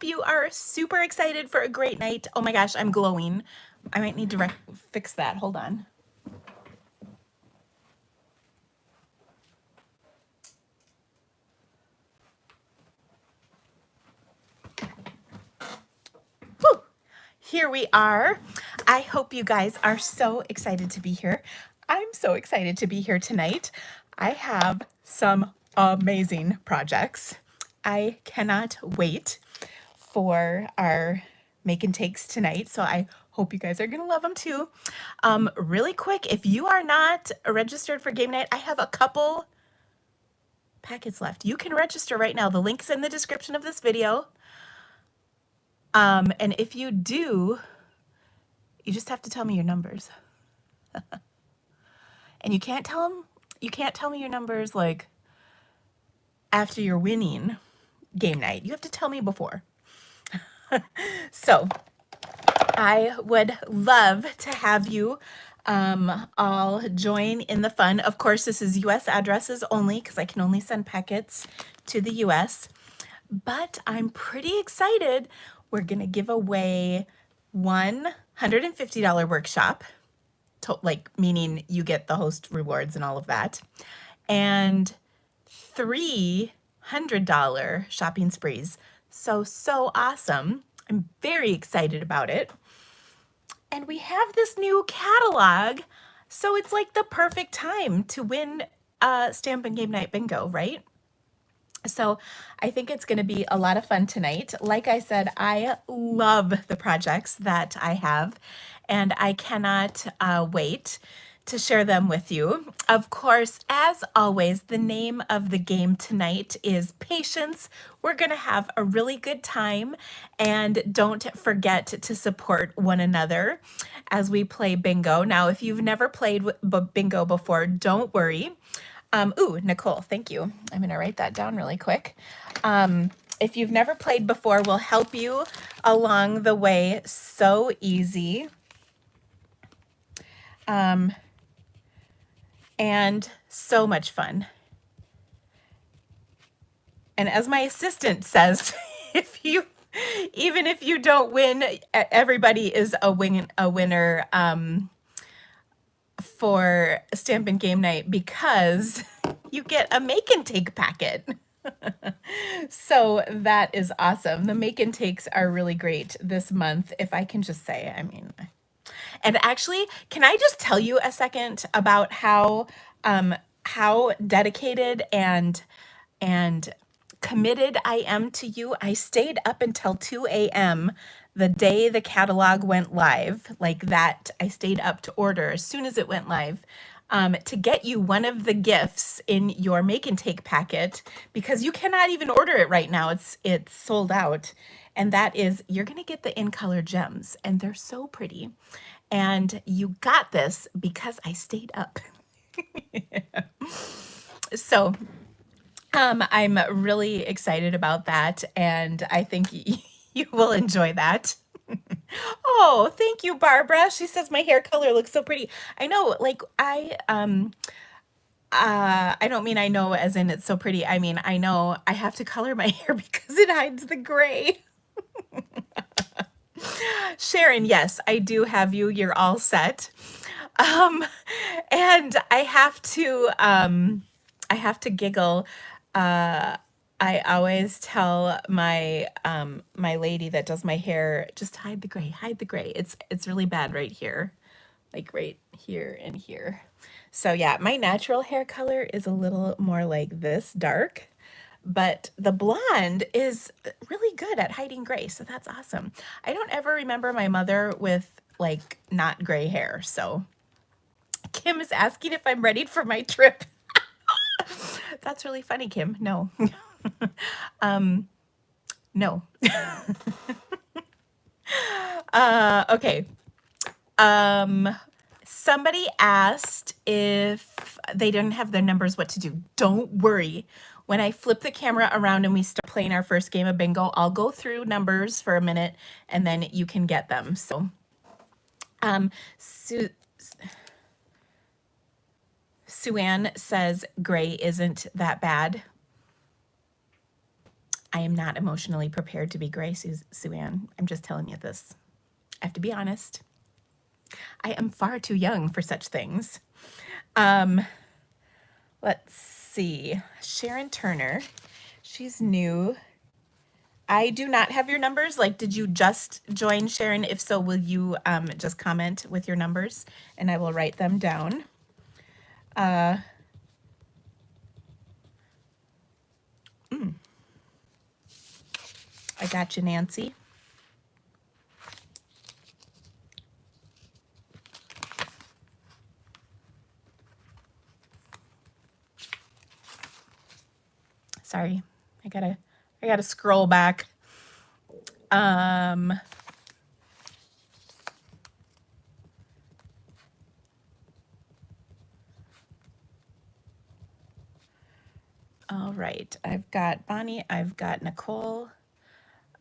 hope you are super excited for a great night. Oh my gosh, I'm glowing. I might need to fix that. Hold on. Whew. Here we are. I hope you guys are so excited to be here. I'm so excited to be here tonight. I have some amazing projects. I cannot wait for our make and takes tonight. So I hope you guys are gonna love them too. Really quick, if you are not registered for game night, I have a couple packets left. You can register right now. The link's in the description of this video. And if you do, you just have to tell me your numbers. And you can't tell me your numbers like after you're winning game night. You have to tell me before. So I would love to have you all join in the fun. Of course, this is US addresses only because I can only send packets to the US. But I'm pretty excited. We're going to give away $150 workshop, like meaning you get the host rewards and all of that, and $300 shopping sprees. So awesome. I'm very excited about it. And we have this new catalog, so it's like the perfect time to win Stampin' Game Night Bingo, right? So I think it's going to be a lot of fun tonight. Like I said, I love the projects that I have, and I cannot wait to share them with you. Of course, as always, the name of the game tonight is Patience. We're going to have a really good time, and don't forget to support one another as we play bingo. Now, if you've never played bingo before, don't worry. Ooh, Nicole, thank you. I'm going to write that down really quick. If you've never played before, we'll help you along the way. So easy. And so much fun. And as my assistant says, even if you don't win, everybody is a winner for Stampin' Game Night because you get a make and take packet. So that is awesome. The make and takes are really great this month, if I can just say. I mean, and actually, can I just tell you a second about how dedicated and committed I am to you? I stayed up until 2 a.m. the day the catalog went live, like that. I stayed up to order as soon as it went live to get you one of the gifts in your make and take packet, because you cannot even order it right now. It's sold out. And that is, you're going to get the in color gems, and they're so pretty. And you got this because I stayed up. So I'm really excited about that, and I think you will enjoy that. Oh, thank you, Barbara. She says my hair color looks so pretty. I know, like I don't mean I know as in it's so pretty. I mean, I know I have to color my hair because it hides the gray. Sharon, yes, I do have you. You're all set. And I have to giggle. I always tell my my lady that does my hair, just hide the gray, hide the gray. It's really bad right here, like right here and here. So yeah, my natural hair color is a little more like this, dark, but the blonde is really good at hiding gray, so that's awesome. I don't ever remember my mother with like not gray hair. So Kim is asking if I'm ready for my trip. That's really funny, Kim. No. No. Okay. Somebody asked if they didn't have their numbers, what to do. Don't worry. When I flip the camera around and we start playing our first game of bingo, I'll go through numbers for a minute and then you can get them. So, Sue Ann says gray isn't that bad. I am not emotionally prepared to be gray, Sue Ann. I'm just telling you this. I have to be honest. I am far too young for such things. Let's see. Sharon Turner. She's new. I do not have your numbers. Like, did you just join, Sharon? If so, will you just comment with your numbers and I will write them down. I got you, Nancy. Sorry, I gotta scroll back. All right, I've got Bonnie, I've got Nicole,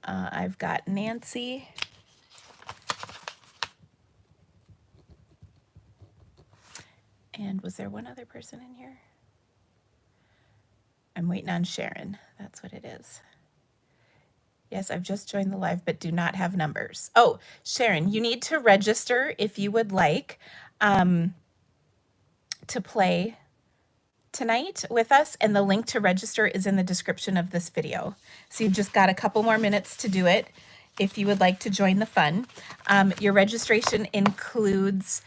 I've got Nancy. And was there one other person in here? I'm waiting on Sharon. That's what it is. Yes, I've just joined the live, but do not have numbers. Oh, Sharon, you need to register if you would like to play tonight with us, and the link to register is in the description of this video. So you've just got a couple more minutes to do it if you would like to join the fun. Your registration includes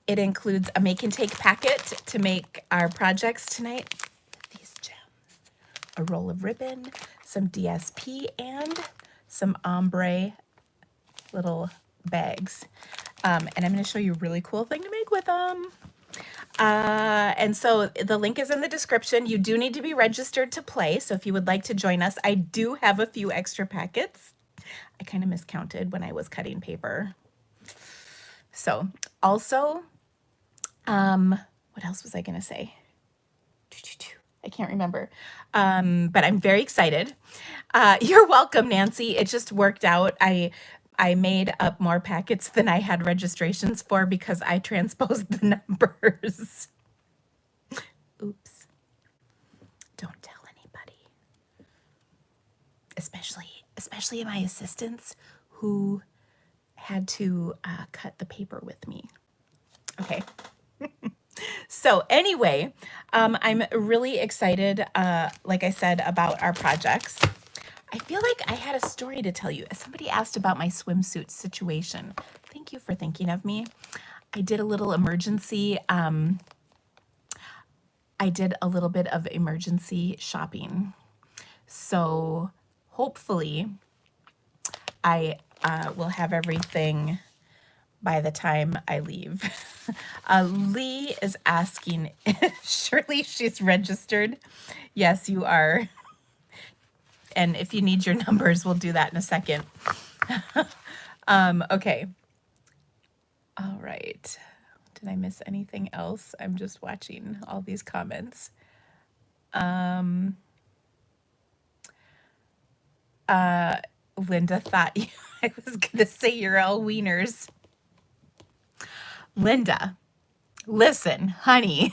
it includes a make and take packet to make our projects tonight. These gems, a roll of ribbon, some DSP, and some ombre little bags. And I'm going to show you a really cool thing to make with them. And so the link is in the description. You do need to be registered to play. So if you would like to join us, I do have a few extra packets. I kind of miscounted when I was cutting paper. So also, what else was I going to say? I can't remember. But I'm very excited. You're welcome, Nancy. It just worked out. I made up more packets than I had registrations for because I transposed the numbers. Oops. Don't tell anybody. Especially my assistants who had to cut the paper with me. Okay. So anyway, I'm really excited, like I said, about our projects. I feel like I had a story to tell you. Somebody asked about my swimsuit situation. Thank you for thinking of me. I did a little emergency. I did a little bit of emergency shopping. So hopefully I will have everything by the time I leave. Lee is asking, surely she's registered. Yes, you are. And if you need your numbers, we'll do that in a second. Okay. All right. Did I miss anything else? I'm just watching all these comments. Linda thought I was going to say you're all wieners. Linda, listen, honey.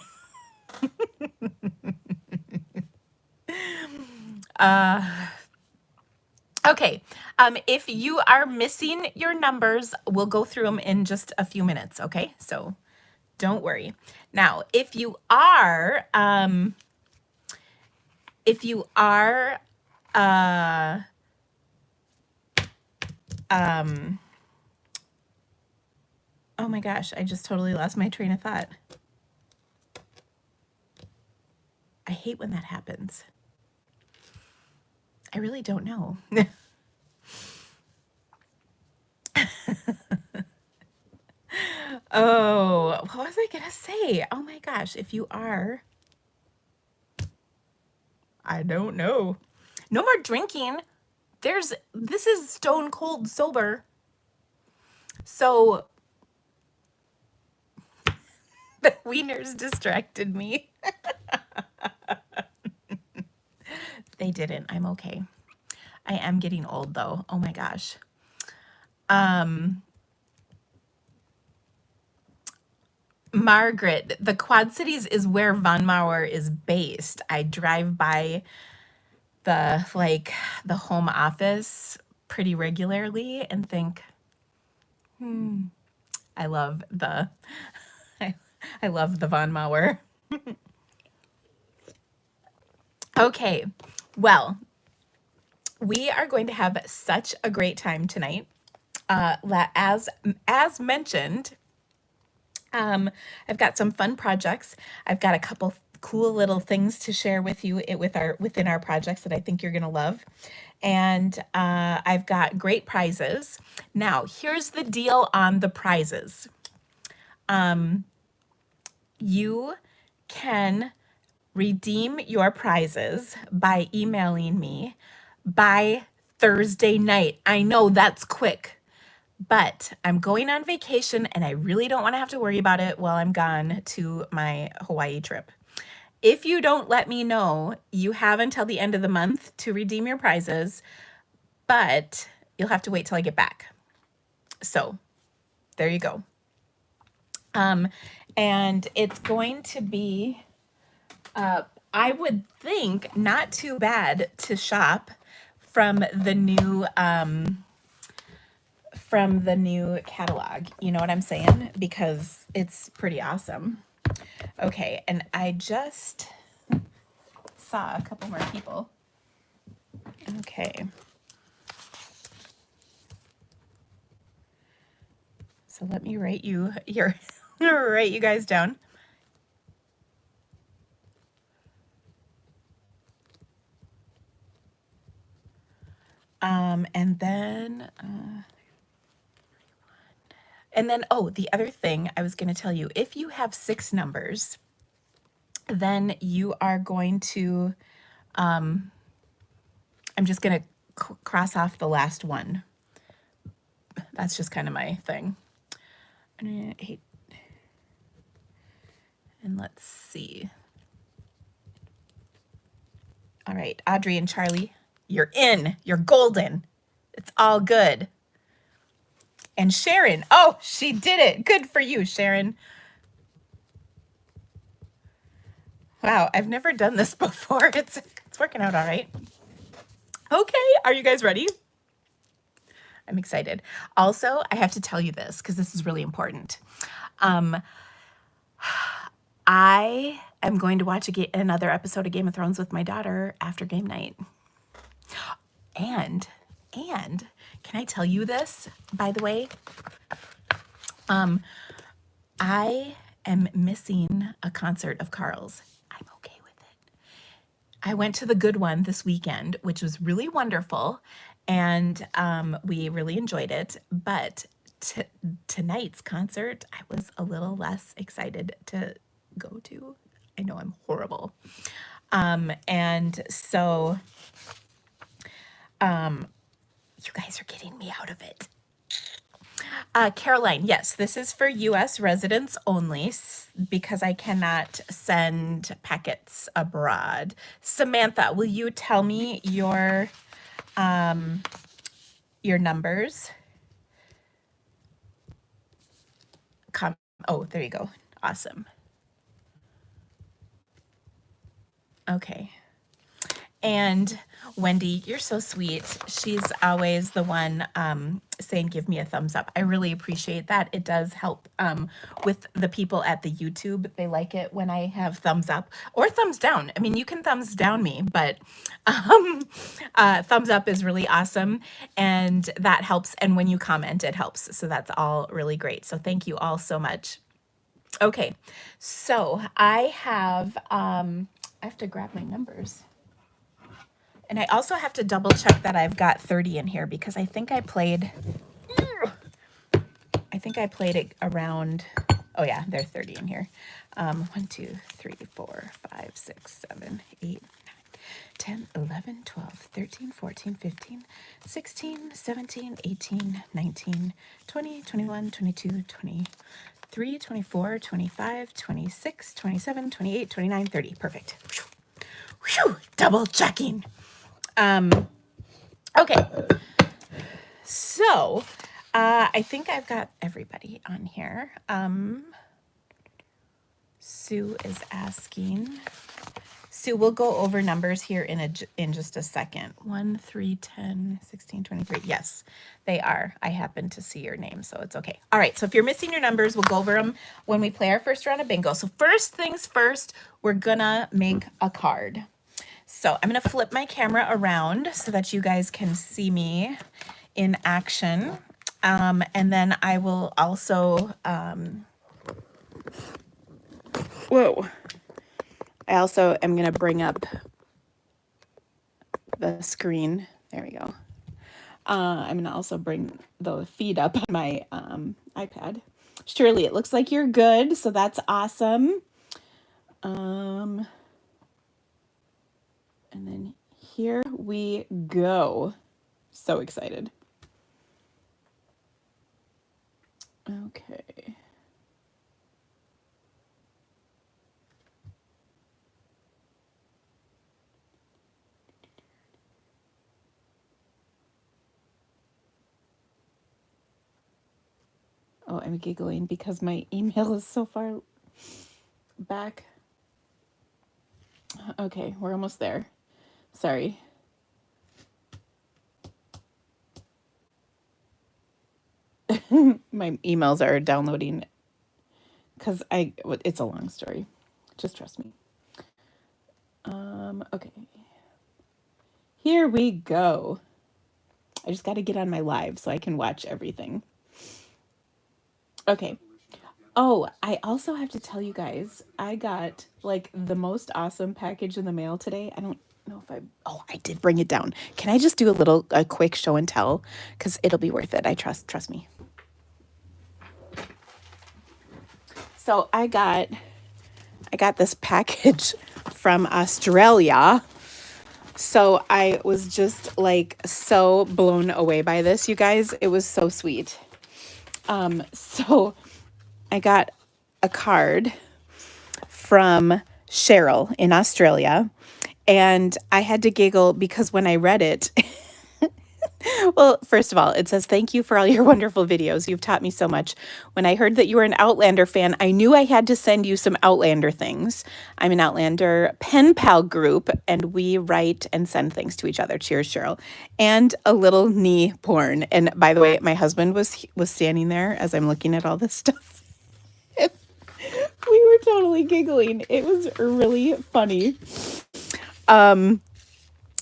Okay, if you are missing your numbers, we'll go through them in just a few minutes, okay? So don't worry. Now, if you are, oh my gosh, I just totally lost my train of thought. I hate when that happens. I really don't know. Oh, what was I gonna say? Oh my gosh, if you are, I don't know. No more drinking. This is stone cold sober. So the wieners distracted me. They didn't. I'm okay. I am getting old though. Oh my gosh. Margaret, the Quad Cities is where Von Mauer is based. I drive by the home office pretty regularly and think, I love the I, I love the Von Mauer. Okay, well, we are going to have such a great time tonight. As mentioned, I've got some fun projects. I've got a couple cool little things to share with you within our projects that I think you're gonna love. And I've got great prizes. Now, here's the deal on the prizes. You can redeem your prizes by emailing me by Thursday night. I know that's quick, but I'm going on vacation and I really don't want to have to worry about it while I'm gone to my Hawaii trip. If you don't let me know, you have until the end of the month to redeem your prizes, but you'll have to wait till I get back. So there you go. And it's going to be, I would think, not too bad to shop from the new catalog. You know what I'm saying? Because it's pretty awesome. Okay, and I just saw a couple more people. Okay. So let me write you guys down. And then, oh, the other thing I was going to tell you, if you have 6 numbers, then you are going to, I'm just going to cross off the last one. That's just kind of my thing. And let's see. All right, Audrey and Charlie, you're in. You're golden. It's all good. And Sharon, oh, she did it. Good for you, Sharon. Wow, I've never done this before. It's working out all right. Okay, are you guys ready? I'm excited. Also, I have to tell you this because this is really important. I am going to watch another episode of Game of Thrones with my daughter after game night. And can I tell you this, by the way? I am missing a concert of Carl's. I'm okay with it. I went to the good one this weekend, which was really wonderful, and we really enjoyed it. But tonight's concert, I was a little less excited to go to. I know I'm horrible. And so you guys are getting me out of it. Caroline, yes, this is for U.S. residents only because I cannot send packets abroad. Samantha, will you tell me your numbers? Oh, there you go. Awesome. Okay. And Wendy, you're so sweet. She's always the one saying, give me a thumbs up. I really appreciate that. It does help with the people at the YouTube. They like it when I have thumbs up or thumbs down. I mean, you can thumbs down me, but thumbs up is really awesome. And that helps. And when you comment, it helps. So that's all really great. So thank you all so much. Okay, so I have to grab my numbers. And I also have to double check that I've got 30 in here because I think I played it around, oh yeah, there's 30 in here. 1, 2, 3, 4, 5, 6, 7, 8, 9, 10, 11, 12, 13, 14, 15, 16, 17, 18, 19, 20, 21, 22, 23, 24, 25, 26, 27, 28, 29, 30. Perfect. Whew, double checking. Okay, so I think I've got everybody on here. Sue is asking, Sue, we'll go over numbers here in just a second. 1, 3, 10, 16, 23. Yes, they are. I happen to see your name, so it's okay. All right, so if you're missing your numbers, we'll go over them when we play our first round of bingo. So first things first, we're gonna make a card. So I'm gonna flip my camera around so that you guys can see me in action. And then I will also, whoa. I also am going to bring up the screen. There we go. I'm going to also bring the feed up on my iPad. Shirley, it looks like you're good, so that's awesome. And then here we go. So excited. Okay. Oh, I'm giggling because my email is so far back. Okay, we're almost there. Sorry. My emails are downloading because it's a long story. Just trust me. Okay. Here we go. I just got to get on my live so I can watch everything. Okay. Oh, I also have to tell you guys, I got like the most awesome package in the mail today. I don't know if I did bring it down. Can I just do a quick show and tell? Because it'll be worth it. Trust me. So I got this package from Australia. So I was just like so blown away by this, you guys. It was so sweet. So I got a card from Cheryl in Australia, and I had to giggle because when I read it, well, first of all, it says, "Thank you for all your wonderful videos. You've taught me so much. When I heard that you were an Outlander fan, I knew I had to send you some Outlander things. I'm an Outlander pen pal group, and we write and send things to each other. Cheers, Cheryl." And a little knee porn. And by the way, my husband was standing there as I'm looking at all this stuff. We were totally giggling. It was really funny.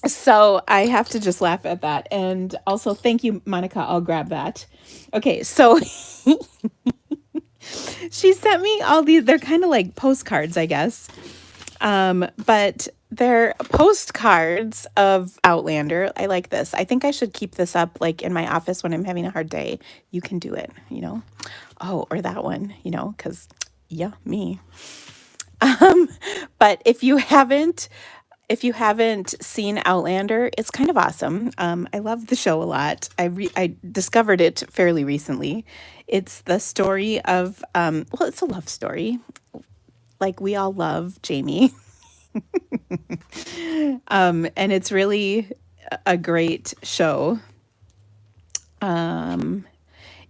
So I have to just laugh at that. And also, thank you, Monica. I'll grab that. Okay, so she sent me all these. They're kind of like postcards, I guess. But they're postcards of Outlander. I like this. I think I should keep this up like in my office when I'm having a hard day. You can do it, you know. Oh, or that one, you know, because yeah, me. But if you haven't seen Outlander, it's kind of awesome. I love the show a lot. I discovered it fairly recently. It's the story of well, it's a love story. Like we all love Jamie. And it's really a great show.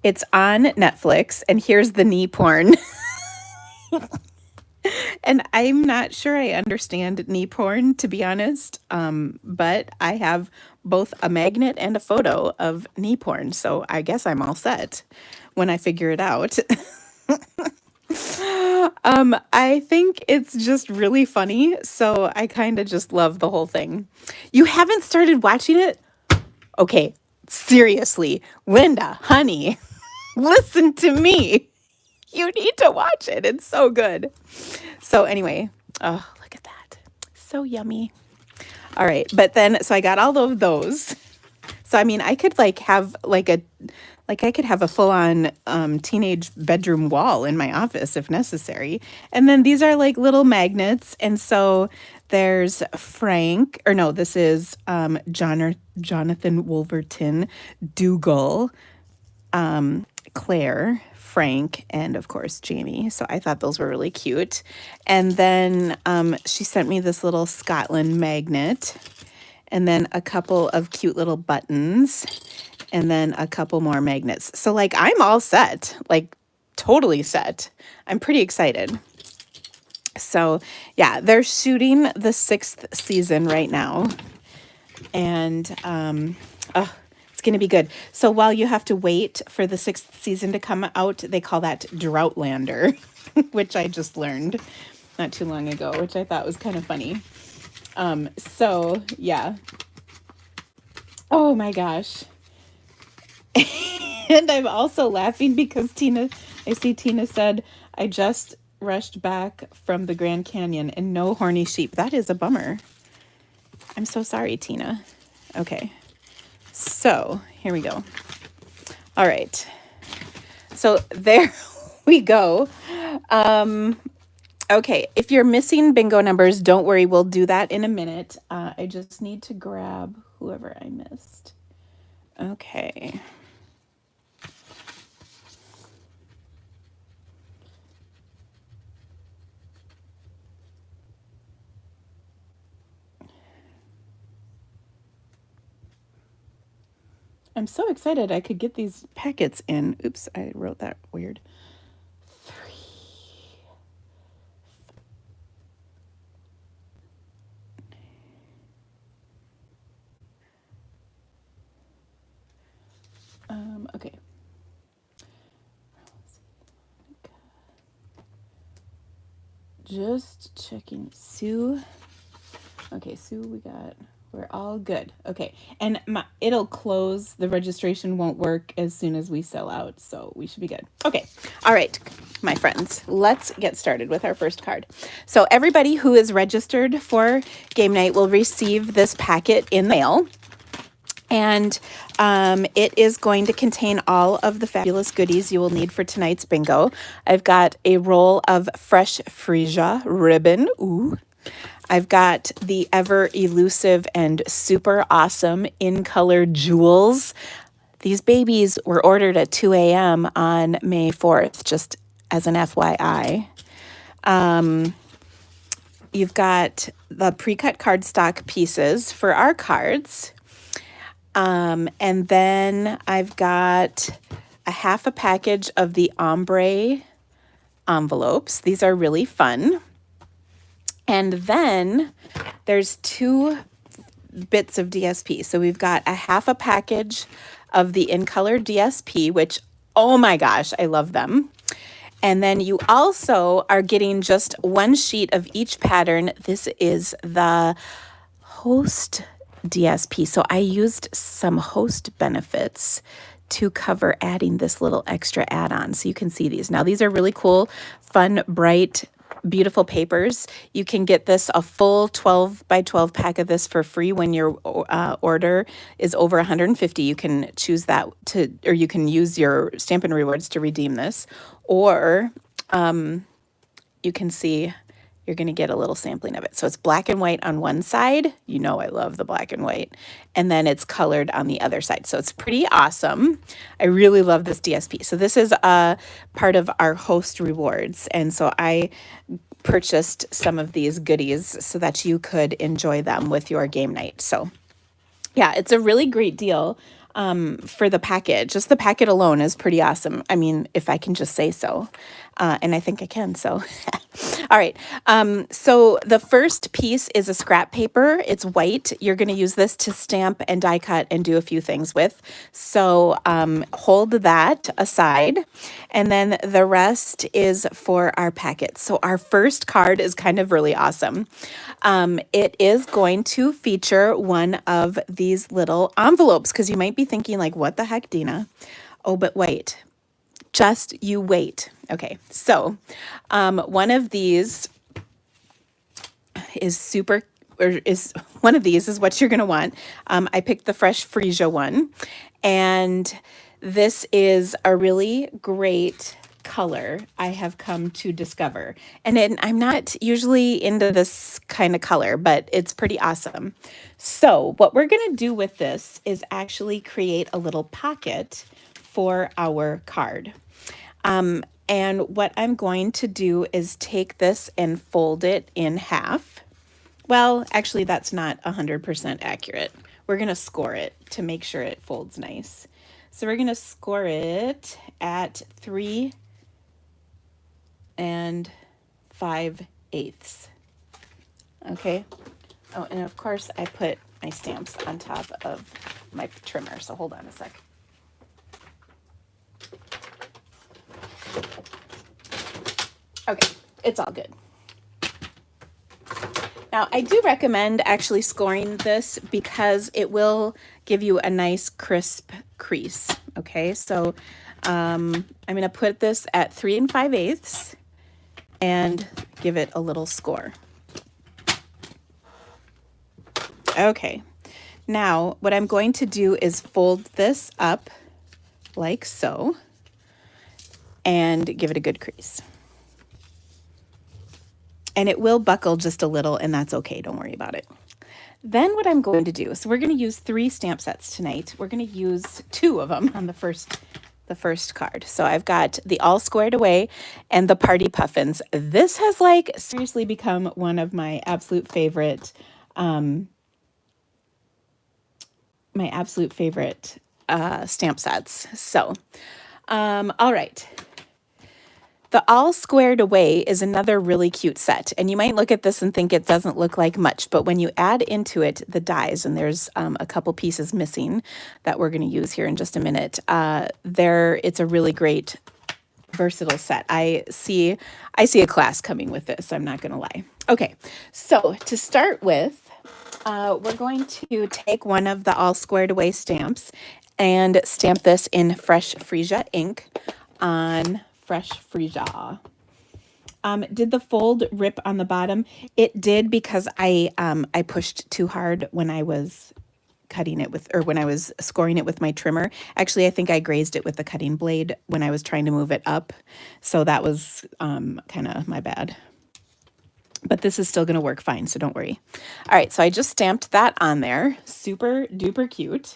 It's on Netflix, and here's the knee porn. And I'm not sure I understand knee porn, to be honest. But I have both a magnet and a photo of knee porn, so I guess I'm all set when I figure it out. I think it's just really funny, so I kind of just love the whole thing. You haven't started watching it? Okay, seriously, Linda, honey, listen to me. You need to watch it. It's so good. So anyway, oh, look at that. So yummy. All right, but then, so I got all of those. So, I mean, I could like have I could have a full-on teenage bedroom wall in my office if necessary. And then these are like little magnets. And so there's Frank, or no, this is Jonathan Wolverton, Dougal, Claire, Frank, and of course Jamie. So I thought those were really cute. And then she sent me this little Scotland magnet, and then a couple of cute little buttons, and then a couple more magnets. So like I'm all set, like totally set. I'm pretty excited. So yeah, they're shooting the 6th season right now. And oh, it's going to be good. So while you have to wait for the 6th season to come out, they call that Droughtlander, which I just learned not too long ago, which I thought was kind of funny. So yeah. Oh my gosh. And I'm also laughing because I see Tina said, I just rushed back from the Grand Canyon and no horny sheep. That is a bummer. I'm so sorry, Tina. Okay. So here we go. All right. So there we go. Okay. If you're missing bingo numbers, don't worry. We'll do that in a minute. I just need to grab whoever I missed. Okay. I'm so excited I could get these packets in. Oops, I wrote that weird. 3. Okay. Just checking. Sue. Okay, Sue, we're all good. Okay, and it'll close. The registration won't work as soon as we sell out, so we should be good. Okay, all right, my friends, let's get started with our first card. So everybody who is registered for game night will receive this packet in the mail. And it is going to contain all of the fabulous goodies you will need for tonight's bingo. I've got a roll of fresh freesia ribbon. Ooh. I've got the ever elusive and super awesome in color jewels. These babies were ordered at 2 a.m. on May 4th, just as an FYI. You've got the pre-cut cardstock pieces for our cards. And then I've got a half a package of the ombre envelopes. These are really fun. And then there's 2 bits of DSP. So we've got a half a package of the in color DSP, which, oh my gosh, I love them. And then you also are getting just 1 sheet of each pattern. This is the host DSP. So I used some host benefits to cover adding this little extra add-on. So you can see these. Now these are really cool, fun, bright, beautiful papers. You can get this a full 12 by 12 pack of this for free when your order is over 150. You can choose that or you can use your Stampin' Rewards to redeem this, or you can see you're going to get a little sampling of it. So it's black and white on one side. You know I love the black and white. And then it's colored on the other side. So it's pretty awesome. I really love this DSP. So this is a part of our host rewards. And so I purchased some of these goodies so that you could enjoy them with your game night. So yeah, it's a really great deal for the packet. Just the packet alone is pretty awesome. I mean, if I can just say so. And I think I can, so. All right, so the first piece is a scrap paper. It's white. You're going to use this to stamp and die cut and do a few things with. So hold that aside. And then the rest is for our packet. So our first card is kind of really awesome. It is going to feature one of these little envelopes, because you might be thinking like, what the heck, Dina? Oh, but wait. Just you wait. Okay, so one of these is one of these is what you're going to want. I picked the Fresh Freesia one, and this is a really great color I have come to discover. And I'm not usually into this kind of color, but it's pretty awesome. So what we're going to do with this is actually create a little pocket for our card. And what I'm going to do is take this and fold it in half. Well, actually, that's not 100% accurate. We're going to score it to make sure it folds nice. So we're going to score it at 3 and 5 5/8. Okay. Oh, and of course I put my stamps on top of my trimmer. So hold on a sec. Okay, it's all good. Now, I do recommend actually scoring this because it will give you a nice crisp crease. Okay, so I'm going to put this at 3 5/8 and give it a little score. Okay, now what I'm going to do is fold this up like so and give it a good crease. And it will buckle just a little, and that's okay. Don't worry about it. Then what I'm going to do, so we're going to use 3 stamp sets tonight. We're going to use 2 of them on the first card. So I've got the All Squared Away and the Party Puffins. This has like seriously become one of my absolute favorite stamp sets. So, all right. The All Squared Away is another really cute set, and you might look at this and think it doesn't look like much, but when you add into it the dies, and there's a couple pieces missing that we're going to use here in just a minute, it's a really great versatile set. I see a class coming with this, I'm not going to lie. Okay, so to start with, we're going to take one of the All Squared Away stamps and stamp this in Fresh Freesia ink on Fresh Freesia. Did the fold rip on the bottom? It did because I pushed too hard when I was cutting it with, or when I was scoring it with my trimmer. Actually, I think I grazed it with the cutting blade when I was trying to move it up. So that was kind of my bad. But this is still going to work fine, so don't worry. All right, so I just stamped that on there. Super duper cute.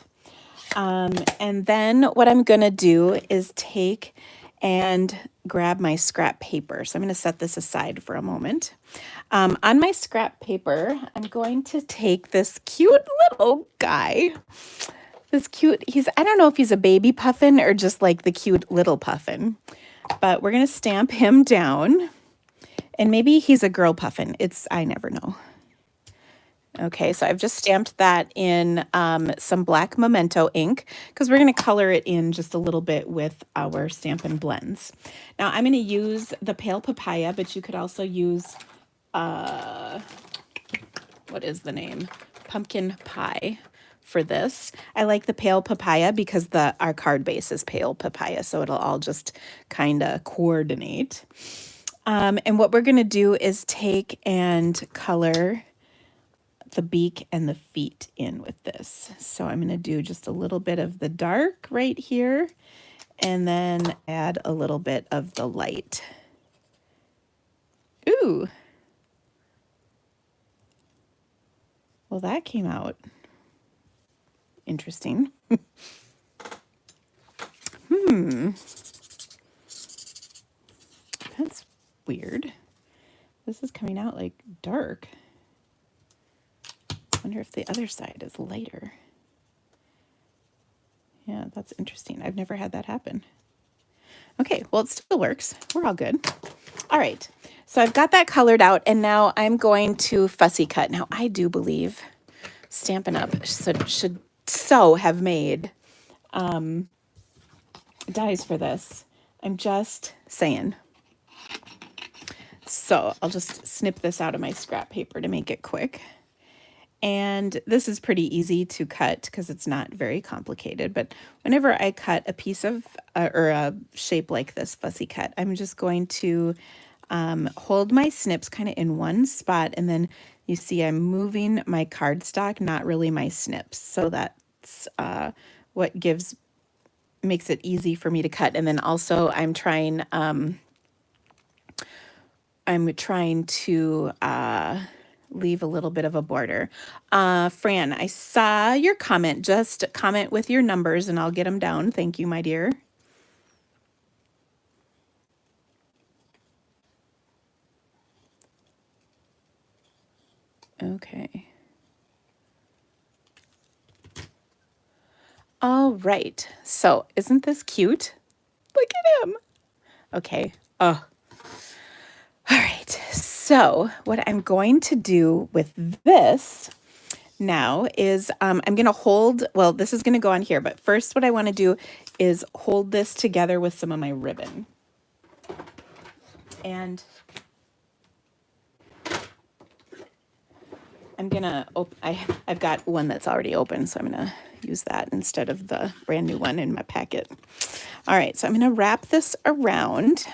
And then what I'm going to do is take and grab my scrap paper. So I'm going to set this aside for a moment. On my scrap paper, I'm going to take this cute little guy. I don't know if he's a baby puffin or just like the cute little puffin, but we're going to stamp him down. And maybe he's a girl puffin. I never know. Okay, so I've just stamped that in some black Memento ink because we're going to color it in just a little bit with our Stampin' blends. Now I'm going to use the Pale Papaya, but you could also use, what is the name? Pumpkin Pie for this. I like the Pale Papaya because our card base is Pale Papaya, so it'll all just kind of coordinate. And what we're going to do is take and color the beak and the feet in with this. So I'm going to do just a little bit of the dark right here and then add a little bit of the light. Ooh. Well, that came out interesting. That's weird. This is coming out like dark. I wonder if the other side is lighter. Yeah, that's interesting. I've never had that happen. Okay, well, it still works. We're all good. All right, so I've got that colored out, and now I'm going to fussy cut. Now, I do believe Stampin' Up! should have made dies for this. I'm just saying. So I'll just snip this out of my scrap paper to make it quick. And this is pretty easy to cut because it's not very complicated. But whenever I cut a piece of, or a shape like this fussy cut, I'm just going to hold my snips kind of in one spot. And then you see I'm moving my cardstock, not really my snips. So that's what makes it easy for me to cut. And then also I'm trying to leave a little bit of a border. Fran, I saw your comment. Just comment with your numbers and I'll get them down. Thank you, my dear. Okay. All right. So isn't this cute? Look at him. Okay. Oh. All right. So what I'm going to do with this now is I'm going to hold, well, this is going to go on here, but first what I want to do is hold this together with some of my ribbon. And I'm going to, I've got one that's already open, so I'm going to use that instead of the brand new one in my packet. All right, so I'm going to wrap this around,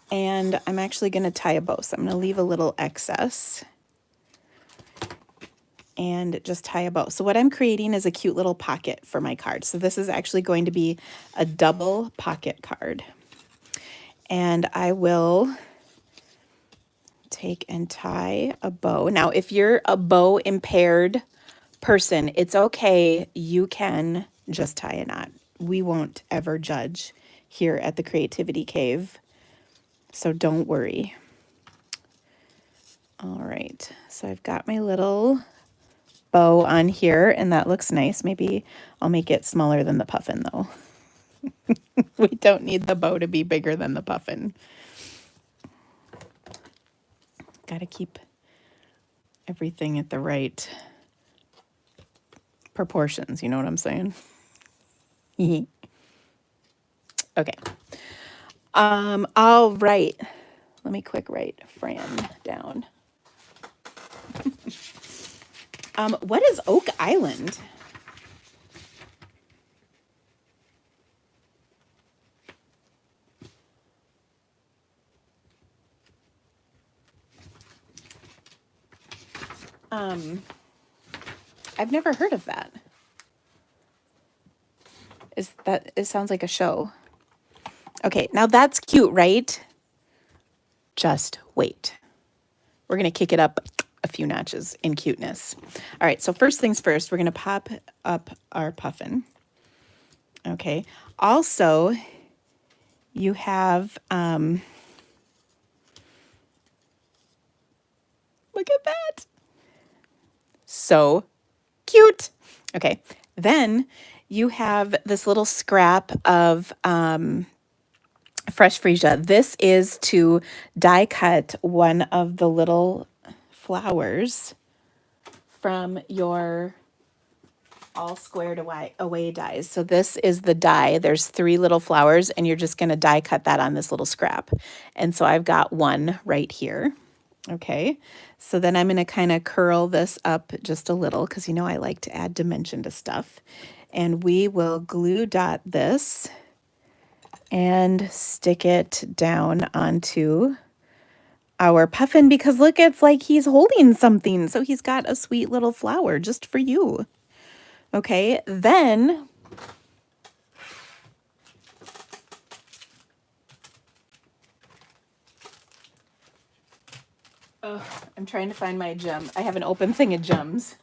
and I'm actually going to tie a bow. So I'm going to leave a little excess and just tie a bow. So what I'm creating is a cute little pocket for my card. So this is actually going to be a double pocket card. And I will take and tie a bow. Now, if you're a bow impaired person, it's okay. You can just tie a knot. We won't ever judge here at the Creativity Cave, so don't worry. All right, so I've got my little bow on here, and that looks nice. Maybe I'll make it smaller than the puffin, though. We don't need the bow to be bigger than the puffin. Got to keep everything at the right proportions, you know what I'm saying? Okay. All right. Let me quick write Fran down. What is Oak Island? I've never heard of that. It sounds like a show. Okay, now that's cute, right? Just wait. We're going to kick it up a few notches in cuteness. All right, so first things first, we're going to pop up our puffin. Okay, also, you have, look at that. So cute. Okay, then you have this little scrap of fresh freesia. This is to die cut one of the little flowers from your all squared away dies. So this is the die. There's 3 little flowers, and you're just going to die cut that on this little scrap. And so I've got one right here. Okay, so then I'm going to kind of curl this up just a little because, you know, I like to add dimension to stuff. And we will glue dot this and stick it down onto our puffin because look, it's like he's holding something. So he's got a sweet little flower just for you. Okay, then I'm trying to find my gem. I have an open thing of gems.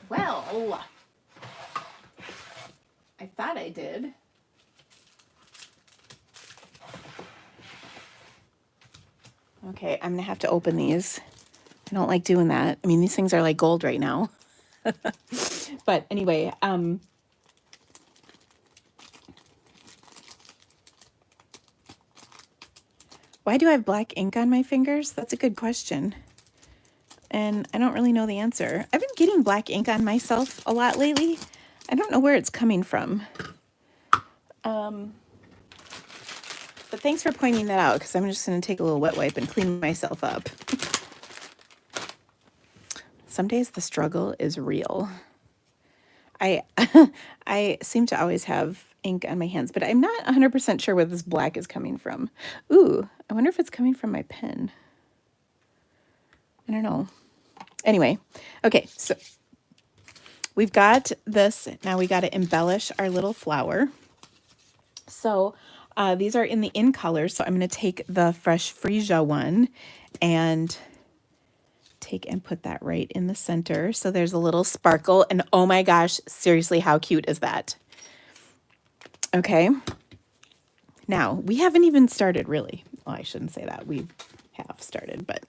Well, I thought I did. Okay, I'm gonna have to open these. I don't like doing that. I mean, these things are like gold right now. But anyway, why do I have black ink on my fingers? That's a good question. And I don't really know the answer. I've been getting black ink on myself a lot lately. I don't know where it's coming from. But thanks for pointing that out because I'm just going to take a little wet wipe and clean myself up. Some days the struggle is real. I seem to always have ink on my hands, but I'm not 100% sure where this black is coming from. Ooh, I wonder if it's coming from my pen. I don't know. Anyway, okay, so we've got this. Now we got to embellish our little flower. So these are in the in colors. So I'm going to take the fresh freesia one and take and put that right in the center. So there's a little sparkle, and oh my gosh, seriously, how cute is that? Okay. Now we haven't even started really. well, I shouldn't say that. We have started, but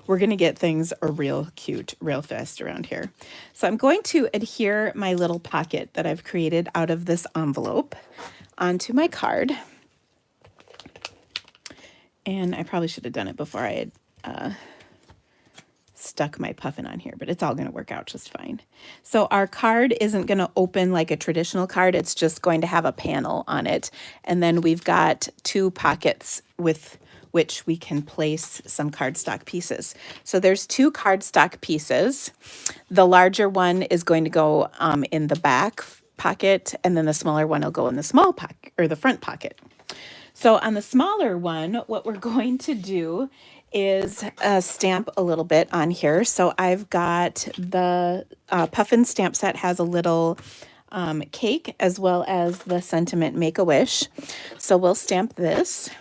we're going to get things real cute real fast around here. So I'm going to adhere my little pocket that I've created out of this envelope onto my card. And I probably should have done it before I had stuck my puffin on here, but it's all going to work out just fine. So our card isn't going to open like a traditional card. It's just going to have a panel on it. And then we've got 2 pockets with which we can place some cardstock pieces. So there's 2 cardstock pieces. The larger one is going to go in the back pocket, and then the smaller one will go in the small pocket or the front pocket. So on the smaller one, what we're going to do is stamp a little bit on here. So I've got the Puffin stamp set has a little cake as well as the sentiment Make-A-Wish. So we'll stamp this.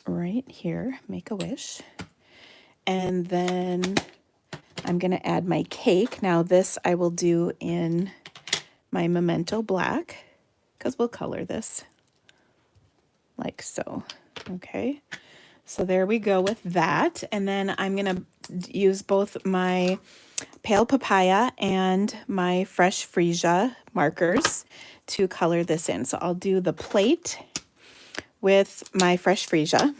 Right here, Make-A-Wish. And then I'm going to add my cake. Now this I will do in my Memento Black because we'll color this like so. Okay, so there we go with that. And then I'm going to use both my Pale Papaya and my Fresh Freesia markers to color this in. So I'll do the plate with my Fresh Freesia.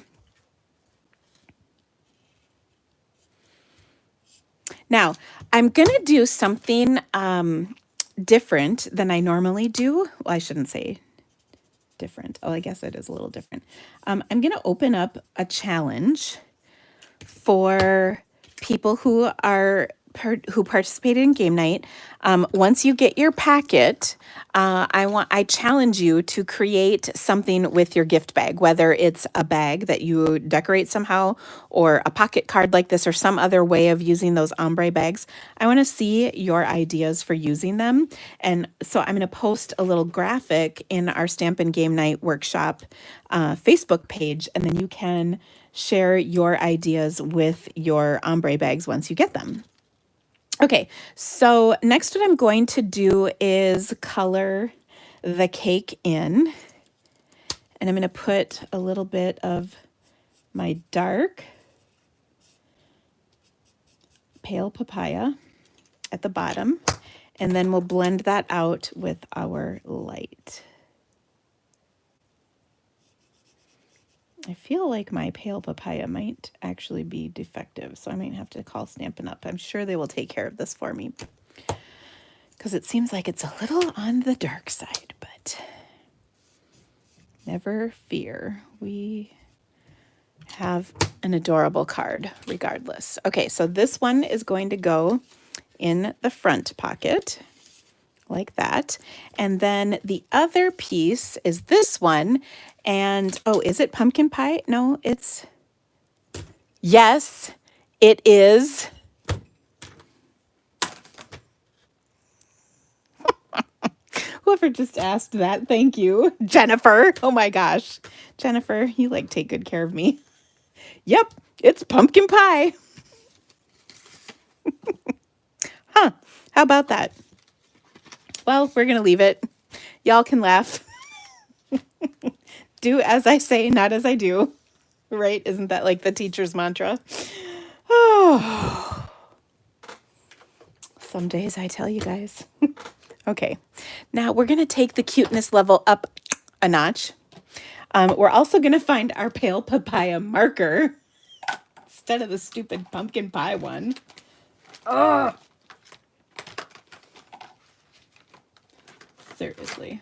Now, I'm going to do something different than I normally do. Well, I shouldn't say different. Oh, I guess it is a little different. I'm going to open up a challenge for people who participated in game night. Once you get your packet, I challenge you to create something with your gift bag, whether it's a bag that you decorate somehow or a pocket card like this or some other way of using those ombre bags. I want to see your ideas for using them. And so I'm going to post a little graphic in our Stampin' Game Night Workshop Facebook page, and then you can share your ideas with your ombre bags once you get them. Okay, so next what I'm going to do is color the cake in. And I'm going to put a little bit of my dark Pale Papaya at the bottom. And then we'll blend that out with our light. I feel like my Pale Papaya might actually be defective, so I might have to call Stampin' Up. I'm sure they will take care of this for me because it seems like it's a little on the dark side, but never fear. We have an adorable card regardless. Okay, so this one is going to go in the front pocket like that. And then the other piece is this one. And, oh, is it pumpkin pie? No, it's, yes, it is. Whoever just asked that, thank you. Jennifer, oh my gosh. Jennifer, you like take good care of me. Yep, it's pumpkin pie. Huh, how about that? Well, we're going to leave it. Y'all can laugh. Do as I say, not as I do. Right? Isn't that like the teacher's mantra? Oh. Some days I tell you guys. Okay. Now we're going to take the cuteness level up a notch. We're also going to find our Pale Papaya marker instead of the stupid pumpkin pie one. Oh. Seriously.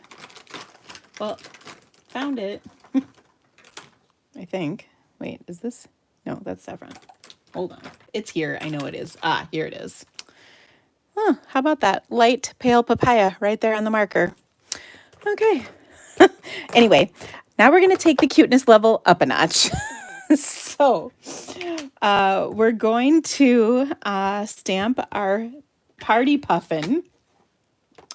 Well, found it. I think. Wait, is this? No, that's saffron. Hold on. It's here. I know it is. Ah, here it is. Huh, how about that? Light Pale Papaya right there on the marker. Okay. Anyway, now we're going to take the cuteness level up a notch. So we're going to stamp our party puffin.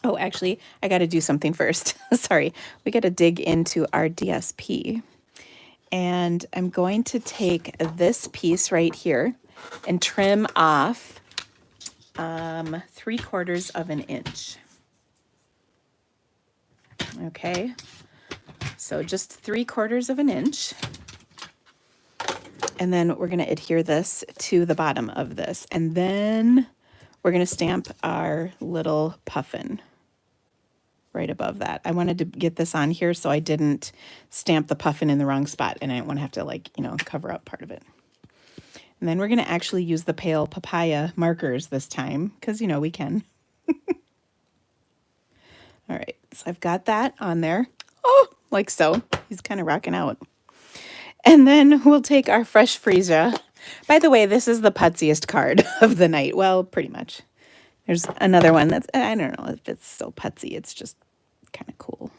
Oh, actually, I got to do something first. Sorry. We got to dig into our DSP. And I'm going to take this piece right here and trim off 3/4 of an inch. Okay, so just 3/4 of an inch. And then we're going to adhere this to the bottom of this. And then we're going to stamp our little puffin right above that. I wanted to get this on here so I didn't stamp the puffin in the wrong spot, and I didn't want to have to, like, you know, cover up part of it. And then we're going to actually use the pale papaya markers this time because, you know, we can. All right, so I've got that on there. Oh, like so. He's kind of rocking out. And then we'll take our fresh freesia. By the way, this is the putziest card of the night. Well, pretty much. There's another one that's, I don't know if it's so putsy. It's just kind of cool.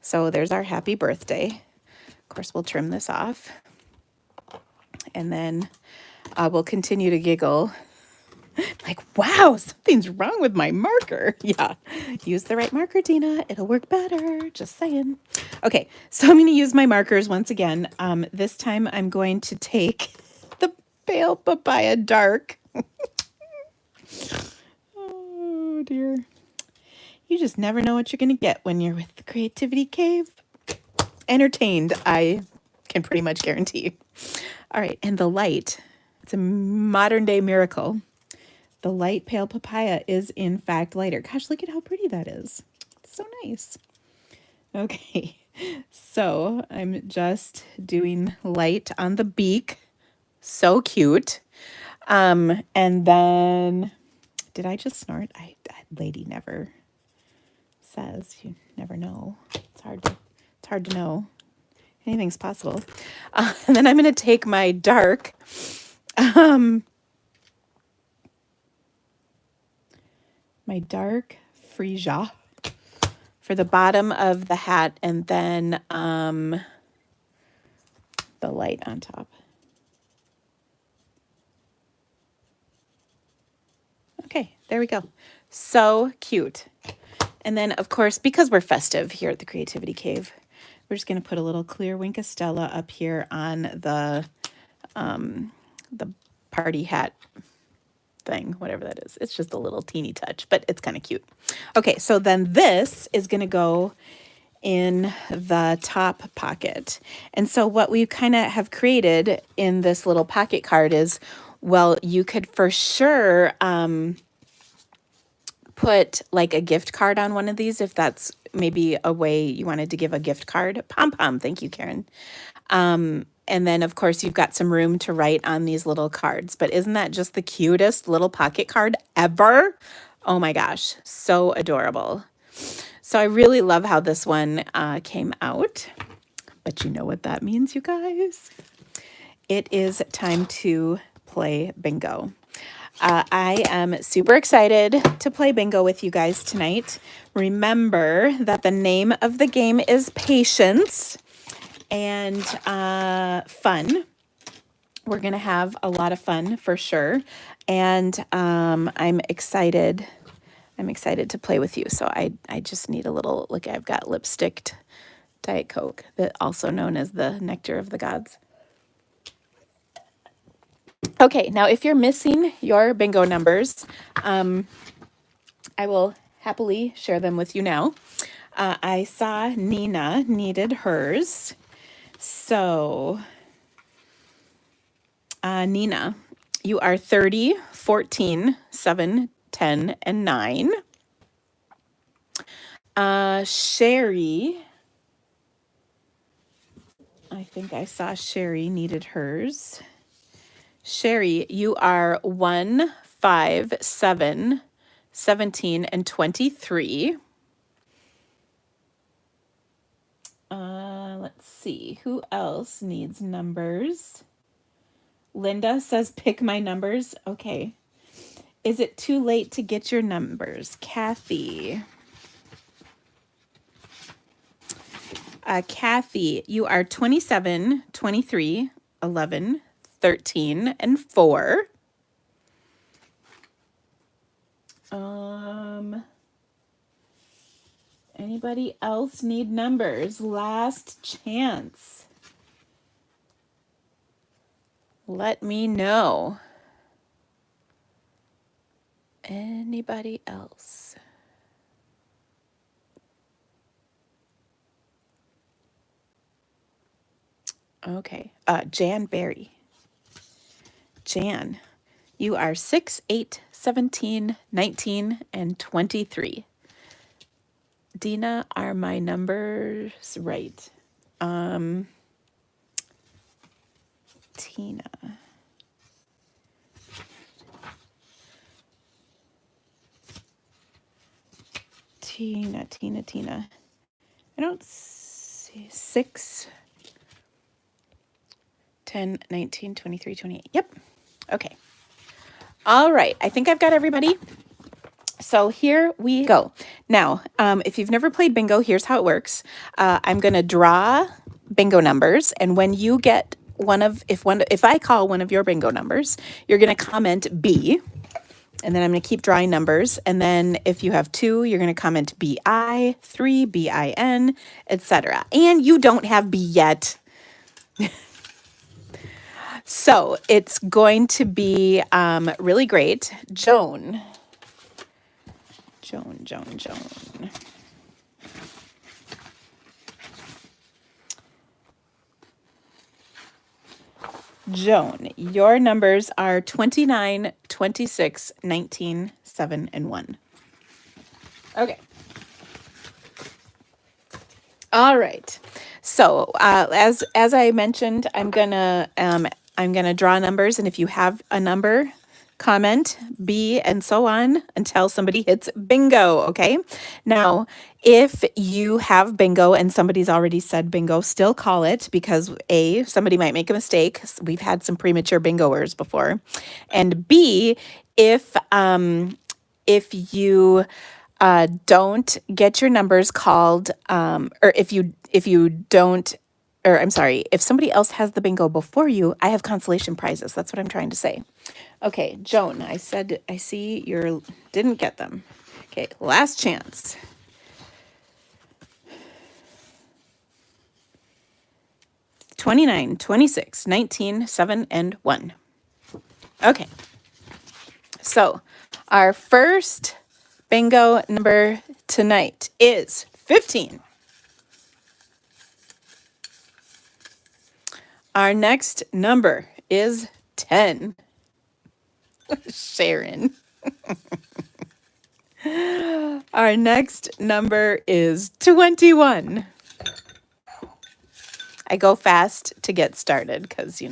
So there's our happy birthday. Of course, we'll trim this off. And then we'll continue to giggle. Like, wow, something's wrong with my marker. Yeah, use the right marker, Dina. It'll work better. Just saying. Okay, so I'm going to use my markers once again. This time I'm going to take the pale papaya dark. Oh, dear. You just never know what you're going to get when you're with the Creativity Cave. Entertained, I can pretty much guarantee. All right, and the light. It's a modern day miracle. The light pale papaya is in fact lighter. Gosh, look at how pretty that is. It's so nice. Okay, so I'm just doing light on the beak. So cute. And then, did I just snort? Lady never says. You never know. It's hard to know. Anything's possible. And then I'm going to take my dark, freesia for the bottom of the hat, and then the light on top. Okay, there we go. So cute. And then, of course, because we're festive here at the Creativity Cave, we're just going to put a little clear Wink of Stella up here on the party hat thing, whatever that is. It's just a little teeny touch, but it's kind of cute. Okay, so then this is going to go in the top pocket. And so what we kind of have created in this little pocket card is, well, you could for sure put like a gift card on one of these if that's maybe a way you wanted to give a gift card. Pom pom, thank you, Karen. And then, of course, you've got some room to write on these little cards. But isn't that just the cutest little pocket card ever? Oh my gosh, so adorable. So I really love how this one came out. But you know what that means, you guys? It is time to play bingo. I am super excited to play bingo with you guys tonight. Remember that the name of the game is Patience. And fun. We're going to have a lot of fun for sure. And I'm excited. I'm excited to play with you. So I just need a little, look, I've got lipsticked Diet Coke, that also known as the Nectar of the Gods. Okay, now if you're missing your bingo numbers, I will happily share them with you now. I saw Nina needed hers. So, Nina, you are 30, 14, 7, 10, and 9. Sherry, I think I saw Sherry needed hers. Sherry, you are 1, 5, 7, 17, and 23. Let's see, who else needs numbers? Linda says, pick my numbers. Okay. Is it too late to get your numbers? Kathy. Kathy, you are 27, 23, 11, 13, and 4. Anybody else need numbers? Last chance. Let me know. Anybody else? Okay. Jan Berry. Jan, you are 6, 8, 17, 19, and 23. Dina, are my numbers right? Tina. Tina. I don't see 6, 10, 19, 23, 28. Yep. Okay. All right. I think I've got everybody. So here we go. Now, if you've never played bingo, here's how it works. I'm going to draw bingo numbers, and when you get if I call one of your bingo numbers, you're going to comment B, and then I'm going to keep drawing numbers. And then if you have 2, you're going to comment BI, 3, BIN, etc. And you don't have B yet. So it's going to be really great. Joan. Joan, your numbers are 29, 26, 19, 7, and 1. Okay. All right. So as I mentioned, I'm gonna draw numbers, and if you have a number, comment B and so on until somebody hits bingo. Okay. Now, if you have bingo and somebody's already said bingo, still call it, because A, somebody might make a mistake. We've had some premature bingoers before, and B, if you don't get your numbers called, or if you don't, or I'm sorry, if somebody else has the bingo before you, I have consolation prizes. That's what I'm trying to say. Okay, Joan, I see you didn't get them. Okay, last chance. $29, $26, $19, $7, and 1. Okay. So our first bingo number tonight is 15. Our next number is 10. Sharon. Our next number is 21. I go fast to get started because,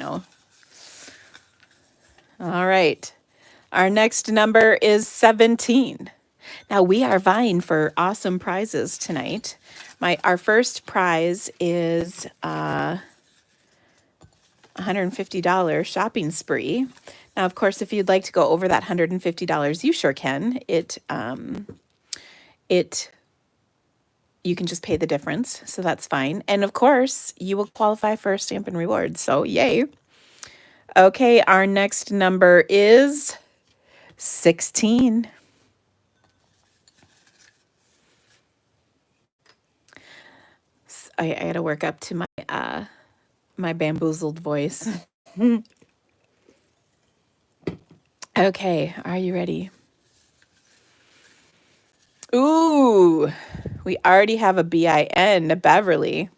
All right. Our next number is 17. Now we are vying for awesome prizes tonight. Our first prize is $150 shopping spree. Now, of course, if you'd like to go over that $150, you sure can. You can just pay the difference, so that's fine. And of course, you will qualify for Stampin' Rewards, so yay. Okay, our next number is 16. I got to work up to my bamboozled voice. Okay, are you ready? Ooh, we already have a BIN, Beverly.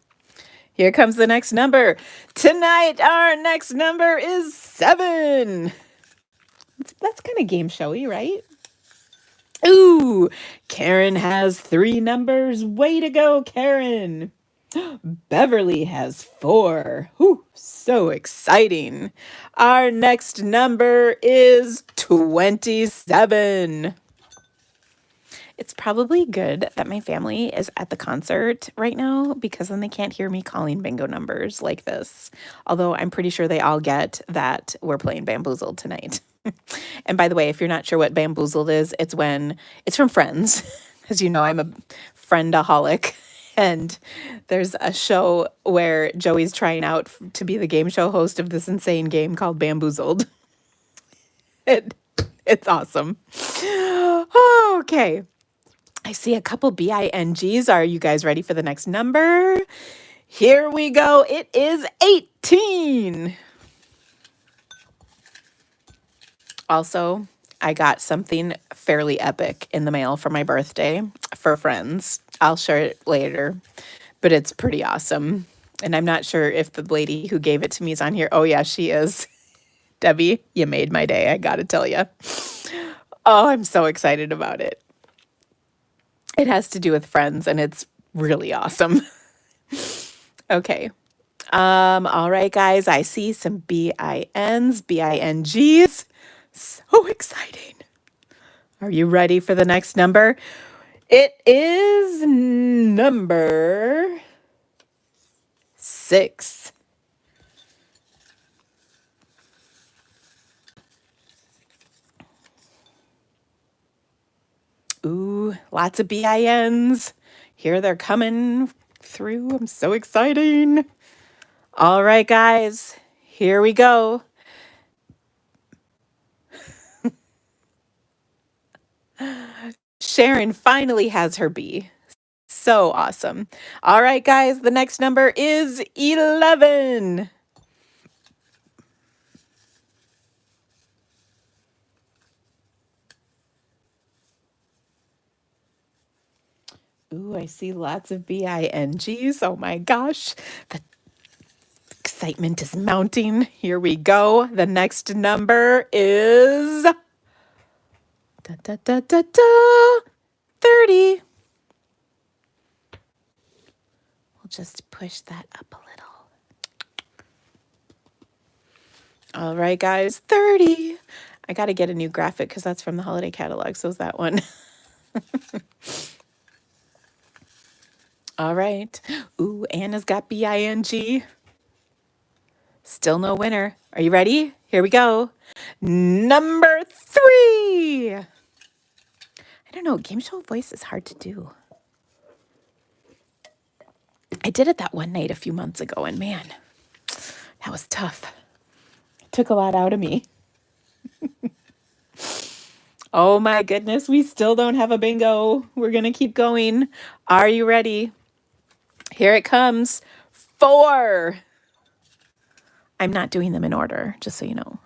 Here comes the next number. Tonight, our next number is 7. That's kind of game showy, right? Ooh, Karen has 3 numbers. Way to go, Karen. Beverly has 4. Whew, so exciting. Our next number is 27. It's probably good that my family is at the concert right now, because then they can't hear me calling bingo numbers like this. Although I'm pretty sure they all get that we're playing Bamboozled tonight. And by the way, if you're not sure what Bamboozled is, it's from Friends. As you know, I'm a friendaholic. And there's a show where Joey's trying out to be the game show host of this insane game called Bamboozled. It's awesome. Okay. I see a couple BINGs. Are you guys ready for the next number? Here we go. It is 18. Also, I got something fairly epic in the mail for my birthday for Friends. I'll share it later, but it's pretty awesome. And I'm not sure if the lady who gave it to me is on here. Oh, yeah, she is. Debbie, you made my day, I gotta tell you. Oh, I'm so excited about it. It has to do with friends, and it's really awesome. Okay. All right, guys, I see some BINs, BINGs. So exciting. Are you ready for the next number? It is number 6. Ooh, lots of BINs. Here they're coming through. I'm so exciting. All right, guys, here we go. Sharon finally has her B. So awesome. All right, guys, the next number is 11. Ooh, I see lots of BINGs. Oh my gosh. The excitement is mounting. Here we go. The next number is da, da, da, da, da, 30. We'll just push that up a little. All right, guys, 30. I got to get a new graphic because that's from the holiday catalog. So is that one. All right. Ooh, Anna's got BING. Still no winner. Are you ready? Here we go. Number 3. I don't know. Game show voice is hard to do. I did it that one night a few months ago, and man, that was tough. It took a lot out of me. Oh my goodness, we still don't have a bingo. We're going to keep going. Are you ready? Here it comes. 4. I'm not doing them in order, just so you know.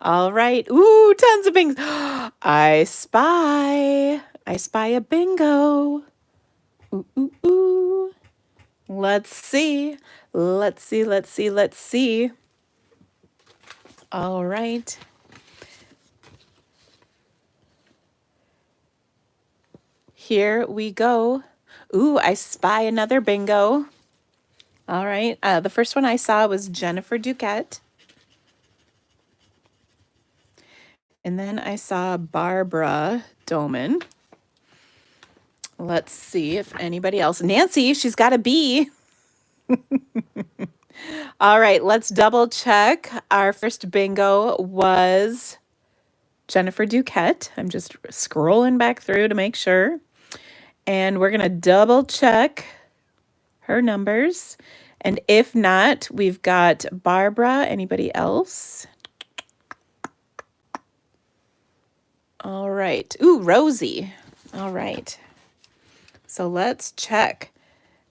All right. Ooh, tons of bingos. I spy a bingo. Ooh, ooh, ooh. Let's see. Let's see. All right. Here we go. Ooh, I spy another bingo. All right. The first one I saw was Jennifer Duquette. And then I saw Barbara Doman. Let's see if anybody else. Nancy, she's got a B. All right, let's double check. Our first bingo was Jennifer Duquette. I'm just scrolling back through to make sure. And we're going to double check her numbers. And if not, we've got Barbara. Anybody else? All right. Ooh, Rosie. All right. So let's check.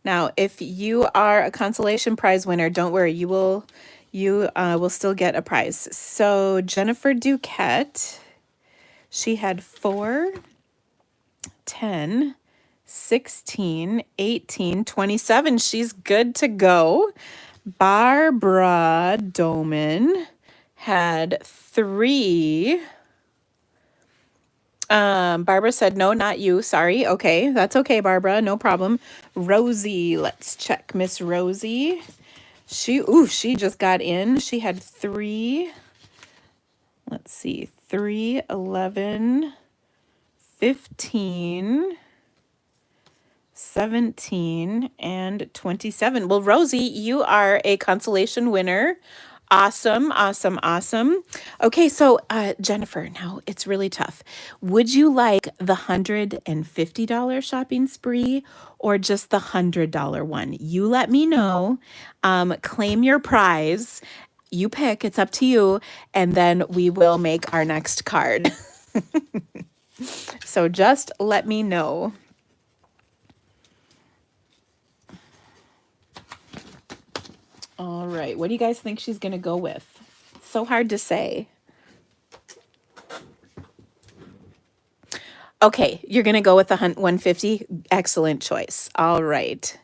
Now, if you are a consolation prize winner, don't worry, you will still get a prize. So Jennifer Duquette, she had 4, 10, 16, 18, 27. She's good to go. Barbara Doman had 3. Barbara said, no, not you. Sorry. Okay. That's okay, Barbara. No problem. Rosie, let's check. Miss Rosie. She just got in. She had 3. Let's see. 3, 11, 15, 17, and 27. Well, Rosie, you are a consolation winner. Awesome, awesome, awesome. Okay, so Jennifer, now it's really tough. Would you like the $150 shopping spree or just the $100 one? You let me know. Claim your prize. You pick, it's up to you. And then we will make our next card. So just let me know. All right, what do you guys think she's going to go with? So hard to say. Okay, you're going to go with the 150. Excellent choice. All right.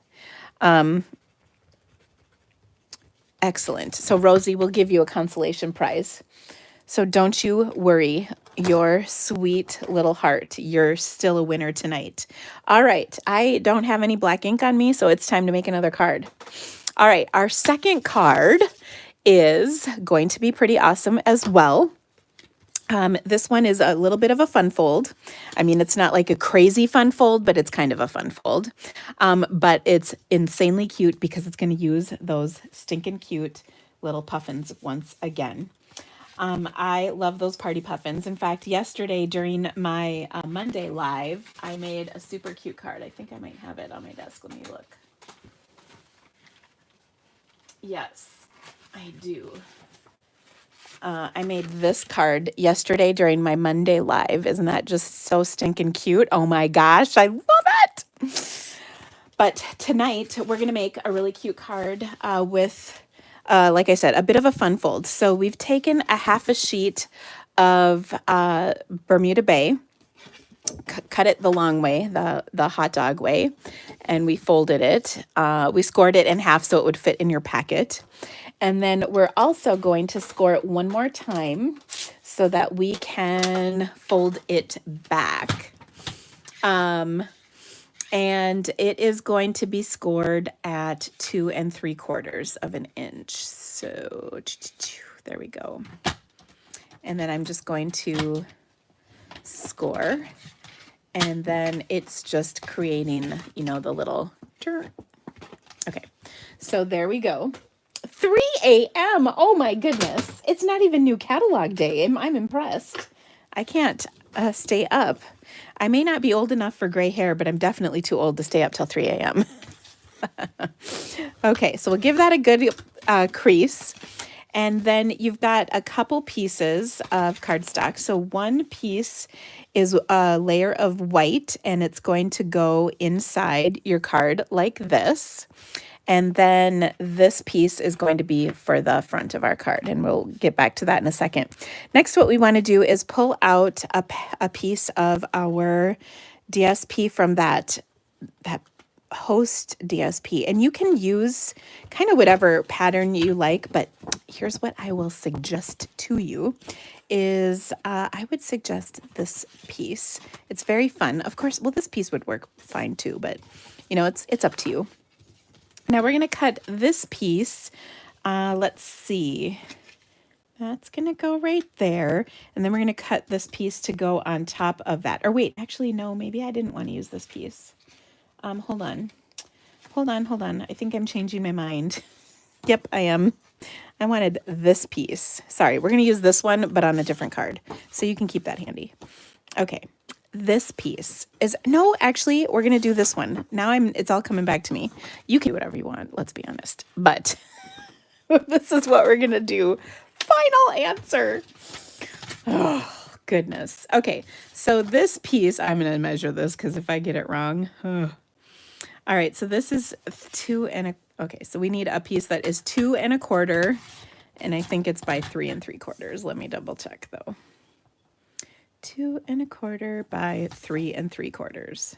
Excellent. So Rosie will give you a consolation prize. So don't you worry, your sweet little heart. You're still a winner tonight. All right. I don't have any black ink on me, so it's time to make another card. All right. Our second card is going to be pretty awesome as well. This one is a little bit of a fun fold. I mean, it's not like a crazy fun fold, but it's kind of a fun fold. But it's insanely cute because it's going to use those stinking cute little puffins once again. I love those party puffins. In fact, yesterday during my Monday live, I made a super cute card. I think I might have it on my desk. Let me look. Yes, I do. I made this card yesterday during my Monday live. Isn't that just so stinking cute? Oh my gosh, I love it. But tonight we're going to make a really cute card with, like I said, a bit of a fun fold. So we've taken a half a sheet of Bermuda Bay, cut it the long way, the hot dog way, and we folded it. We scored it in half so it would fit in your packet. And then we're also going to score it one more time so that we can fold it back. And it is going to be scored at 2 3/4 of an inch. So there we go. And then I'm just going to score. And then it's just creating, you know, the little, okay. So there we go. 3 a.m. Oh my goodness. It's not even new catalog day. I'm impressed. I can't stay up. I may not be old enough for gray hair, but I'm definitely too old to stay up till 3 a.m. Okay, so we'll give that a good crease. And then you've got a couple pieces of cardstock. So one piece is a layer of white, and it's going to go inside your card like this. And then this piece is going to be for the front of our card, and we'll get back to that in a second. Next, what we want to do is pull out a piece of our DSP from that host DSP, and you can use kind of whatever pattern you like, but here's what I will suggest to you is I would suggest this piece. It's very fun. Of course, well, this piece would work fine too, but you know, it's up to you. Now we're going to cut this piece. Let's see. That's going to go right there. And then we're going to cut this piece to go on top of that. Or wait, actually, no, maybe I didn't want to use this piece. Hold on. I think I'm changing my mind. Yep, I am. I wanted this piece. Sorry, we're going to use this one, but on a different card. So you can keep that handy. Okay. This piece is, no, actually, we're going to do this one. Now it's all coming back to me. You can do whatever you want, let's be honest. But this is what we're going to do. Final answer. Oh, goodness. Okay, so this piece, I'm going to measure this because if I get it wrong. All right, so this is 2 okay, so we need a piece that is 2 1/4, and I think it's by 3 3/4. Let me double check though. 2 1/4 by 3 3/4.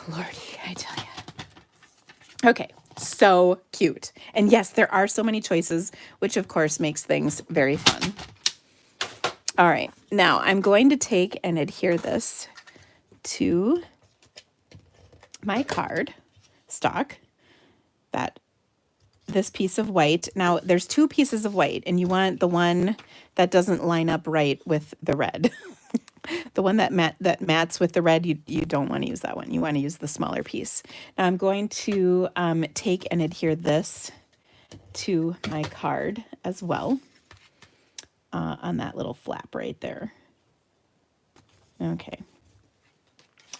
Lordy, I tell you. Okay, so cute. And yes, there are so many choices, which of course makes things very fun. All right, now I'm going to take and adhere this to my card stock, this piece of white. Now there's 2 pieces of white, and you want the one that doesn't line up right with the red. The one that mats with the red, you don't want to use that one. You want to use the smaller piece. Now I'm going to take and adhere this to my card as well on that little flap right there. Okay.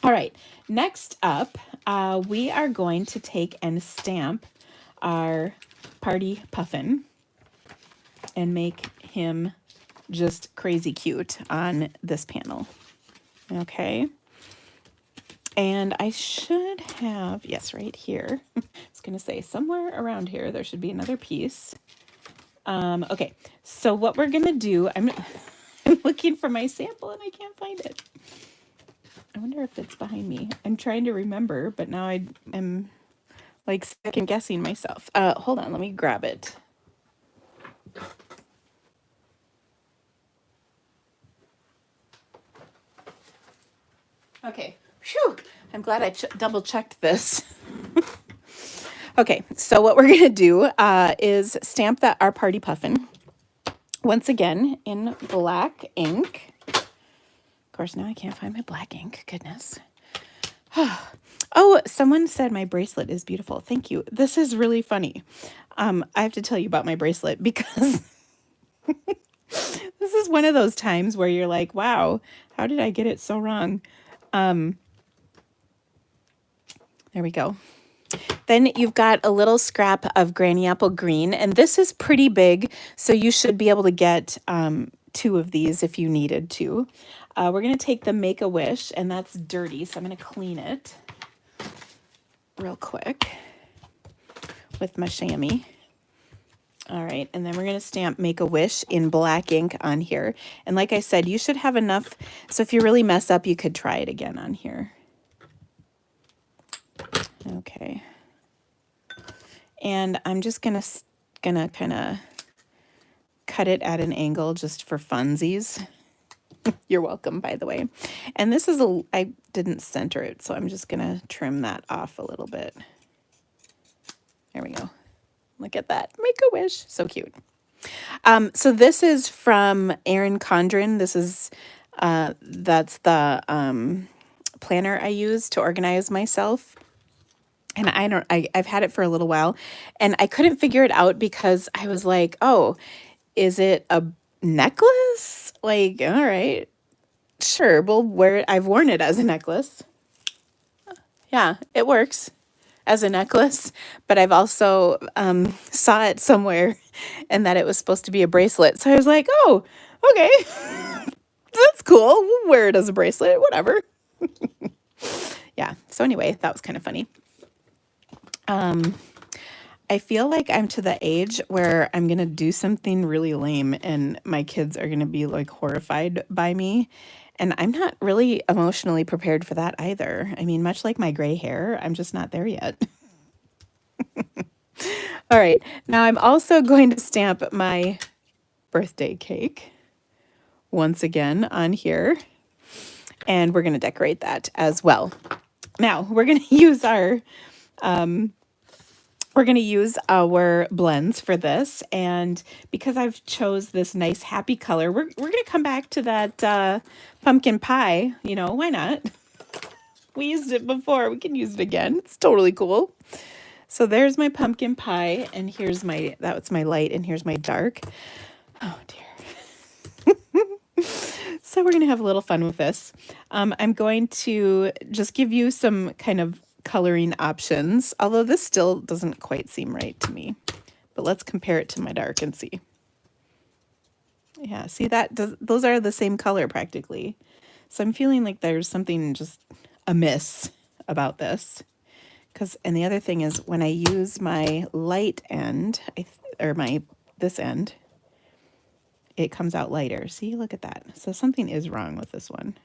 All right, next up, we are going to take and stamp our party puffin and make him just crazy cute on this panel. Okay. And I should have, yes, right here. I was going to say somewhere around here, there should be another piece. Okay, so what we're going to do, I'm looking for my sample and I can't find it. I wonder if it's behind me. I'm trying to remember, but now I am like second guessing myself. Hold on, let me grab it. Okay, phew, I'm glad I double checked this. Okay, so what we're gonna do is stamp our party puffin once again in black ink. Of course, now I can't find my black ink, goodness. Oh, someone said my bracelet is beautiful. Thank you. This is really funny. I have to tell you about my bracelet because this is one of those times where you're like, wow, how did I get it so wrong? There we go. Then you've got a little scrap of Granny Apple Green, and this is pretty big, so you should be able to get 2 of these if you needed to. We're going to take the Make-A-Wish, and that's dirty, so I'm going to clean it real quick with my chamois. All right, and then we're going to stamp Make-A-Wish in black ink on here. And like I said, you should have enough, so if you really mess up, you could try it again on here. Okay. And I'm just gonna kind of cut it at an angle just for funsies. You're welcome, by the way. And this is I didn't center it, so I'm just gonna trim that off a little bit. There we go. Look at that. Make-A-Wish. So cute. So this is from Erin Condren. This is that's the planner I use to organize myself. And I've had it for a little while, and I couldn't figure it out because I was like, oh, is it a necklace? Like, all right, sure, we'll wear it. I've worn it as a necklace. Yeah, it works as a necklace, but I've also saw it somewhere and that it was supposed to be a bracelet. So I was like, oh, okay, that's cool. We'll wear it as a bracelet, whatever. Yeah, so anyway, that was kind of funny. I feel like I'm to the age where I'm going to do something really lame and my kids are going to be like horrified by me. And I'm not really emotionally prepared for that either. I mean, much like my gray hair, I'm just not there yet. All right. Now I'm also going to stamp my birthday cake once again on here. And we're going to decorate that as well. Now we're going to use our blends for this, and because I've chose this nice happy color, we're going to come back to that pumpkin pie. You know, why not? We used it before. We can use it again. It's totally cool. So there's my pumpkin pie, and here's that's my light, and here's my dark. Oh dear. So we're going to have a little fun with this. I'm going to just give you some kind of coloring options, although this still doesn't quite seem right to me, but let's compare it to my dark and see. Yeah, see that? Those are the same color practically. So I'm feeling like there's something just amiss about this. And the other thing is when I use my light end, this end, it comes out lighter. See, look at that. So something is wrong with this one.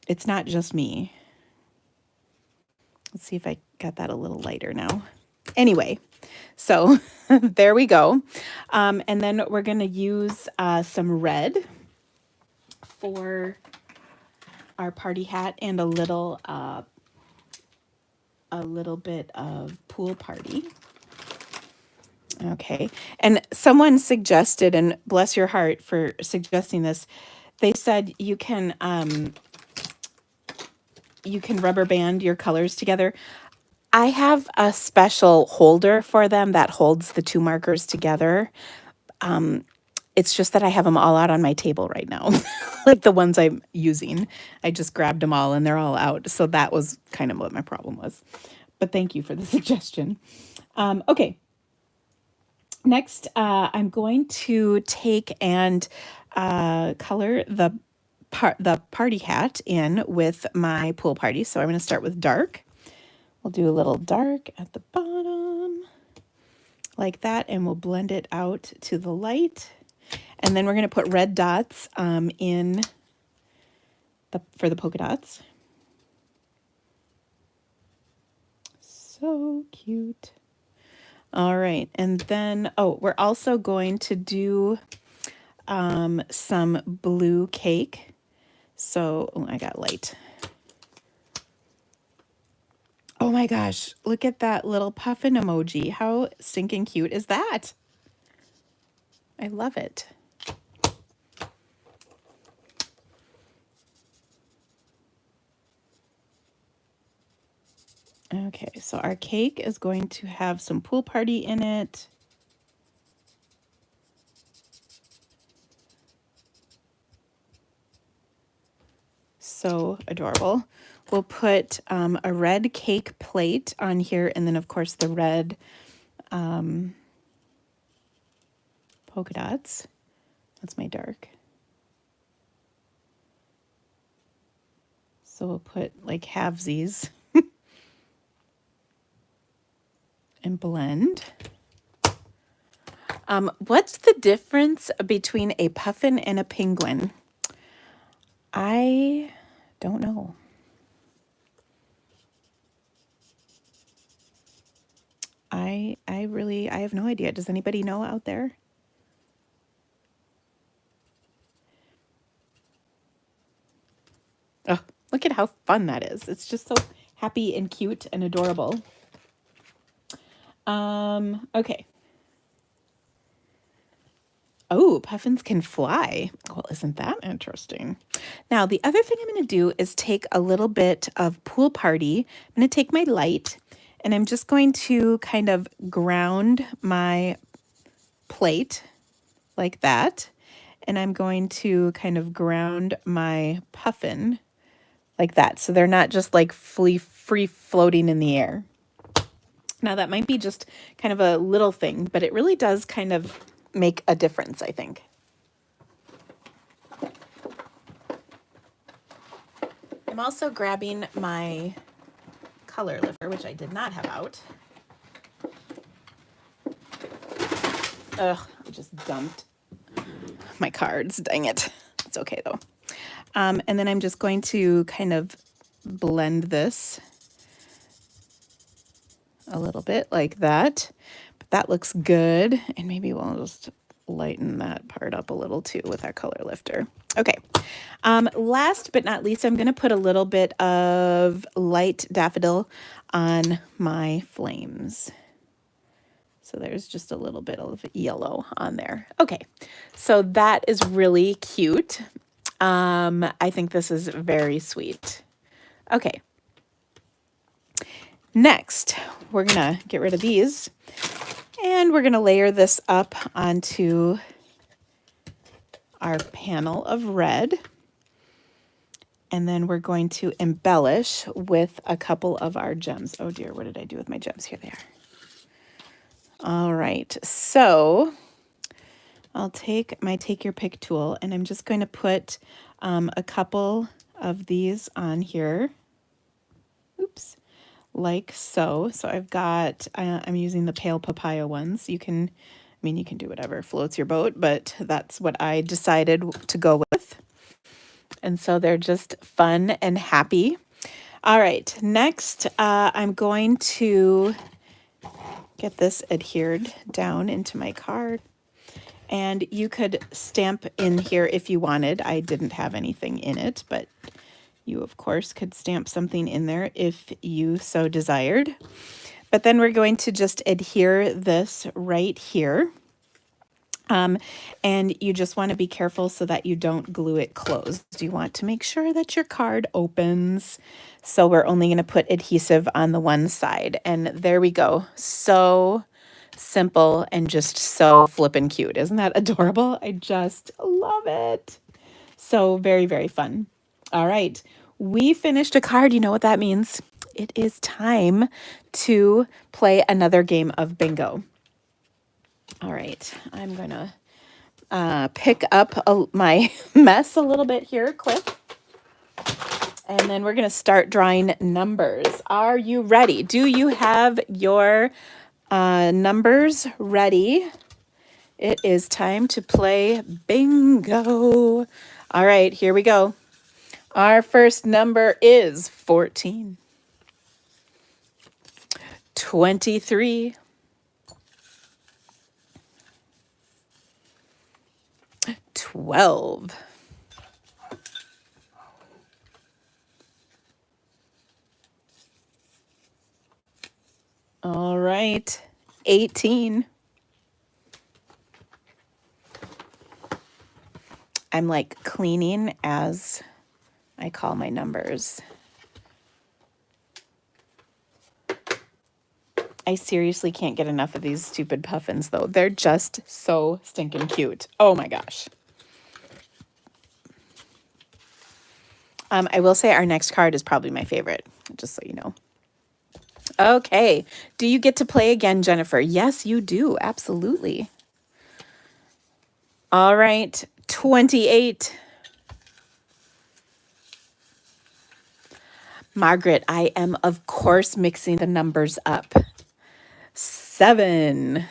It's not just me. Let's see if I got that a little lighter now. Anyway, so there we go. And then we're going to use some red for our party hat and a little bit of pool party. Okay. And someone suggested, and bless your heart for suggesting this, they said you can rubber band your colors together. I have a special holder for them that holds the 2 markers together. It's just that I have them all out on my table right now, like the ones I'm using. I just grabbed them all and they're all out. So that was kind of what my problem was. But thank you for the suggestion. Okay. Next, I'm going to take and color the party hat in with my pool party. So I'm going to start with dark. We'll do a little dark at the bottom like that, and we'll blend it out to the light. And then we're going to put red dots in for the polka dots. So cute. All right, and then, oh, we're also going to do some blue cake. So, oh, I got light. Oh my gosh, look at that little puffin emoji. How stinking cute is that? I love it. Okay, so our cake is going to have some pool party in it. So adorable. We'll put a red cake plate on here, and then of course the red polka dots. That's my dark. So we'll put like halvesies and blend. What's the difference between a puffin and a penguin? I don't know. I have no idea. Does anybody know out there? Oh, look at how fun that is. It's just so happy and cute and adorable. Okay. Oh, puffins can fly. Well, isn't that interesting? Now, the other thing I'm going to do is take a little bit of pool party. I'm going to take my light and I'm just going to kind of ground my plate like that. And I'm going to kind of ground my puffin like that. So they're not just like free floating in the air. Now that might be just kind of a little thing, but it really does kind of make a difference, I think. I'm also grabbing my color lifter, which I did not have out. Ugh, I just dumped my cards. Dang it. It's okay though. And then I'm just going to kind of blend this a little bit like that. But that looks good. And maybe we'll just lighten that part up a little too with our color lifter. Okay. Last but not least, I'm going to put a little bit of light daffodil on my flames. So there's just a little bit of yellow on there. Okay, so that is really cute. I think this is very sweet. Okay. Next, we're going to get rid of these and we're going to layer this up onto our panel of red. And then we're going to embellish with a couple of our gems. Oh dear, what did I do with my gems? Here they are. All right, so I'll take my take your pick tool and I'm just going to put a couple of these on here. Oops, like so. So I've got, I'm using the pale papaya ones. You can, I mean, you can do whatever floats your boat, but that's what I decided to go with. And so they're just fun and happy. All right, next I'm going to get this adhered down into my card. And you could stamp in here if you wanted. I didn't have anything in it, but you, of course, could stamp something in there if you so desired. But then we're going to just adhere this right here. And you just want to be careful so that you don't glue it closed. You want to make sure that your card opens. So we're only going to put adhesive on the one side. And there we go. So simple and just so flippin' cute. Isn't that adorable? I just love it. So very, very fun. All right. We finished a card. You know what that means? It is time to play another game of bingo. All right, I'm going to pick up my mess a little bit here quick. And then we're going to start drawing numbers. Are you ready? Do you have your numbers ready? It is time to play bingo. All right, here we go. Our first number is 14, 23, 12. All right, 18. I'm like cleaning as I call my numbers. I seriously can't get enough of these stupid puffins, though. They're just so stinking cute. Oh my gosh. I will say our next card is probably my favorite, just so you know. Okay. Do you get to play again, Jennifer? Yes, you do. Absolutely. All right. 28. Margaret, I am, of course, mixing the numbers up. 7.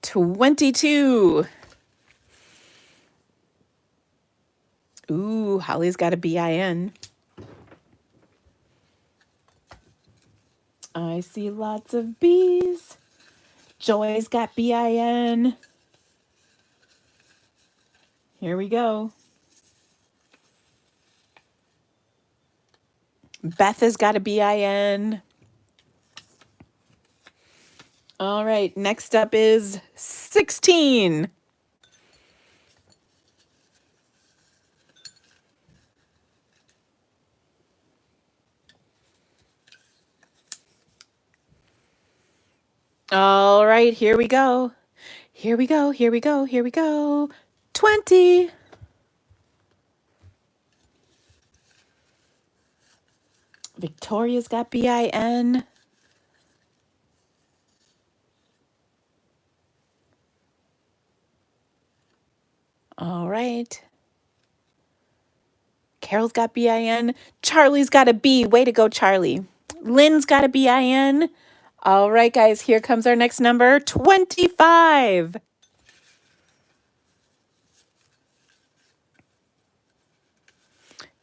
22. Ooh, Holly's got a BIN. I see lots of B's. Joy's got BIN. Here we go. Beth has got a BIN. All right, next up is 16. All right, here we go. Here we go, here we go, here we go. 20. Victoria's got BIN. All right. Carol's got BIN. Charlie's got a B. Way to go, Charlie. Lynn's got a BIN. All right, guys, here comes our next number, 25.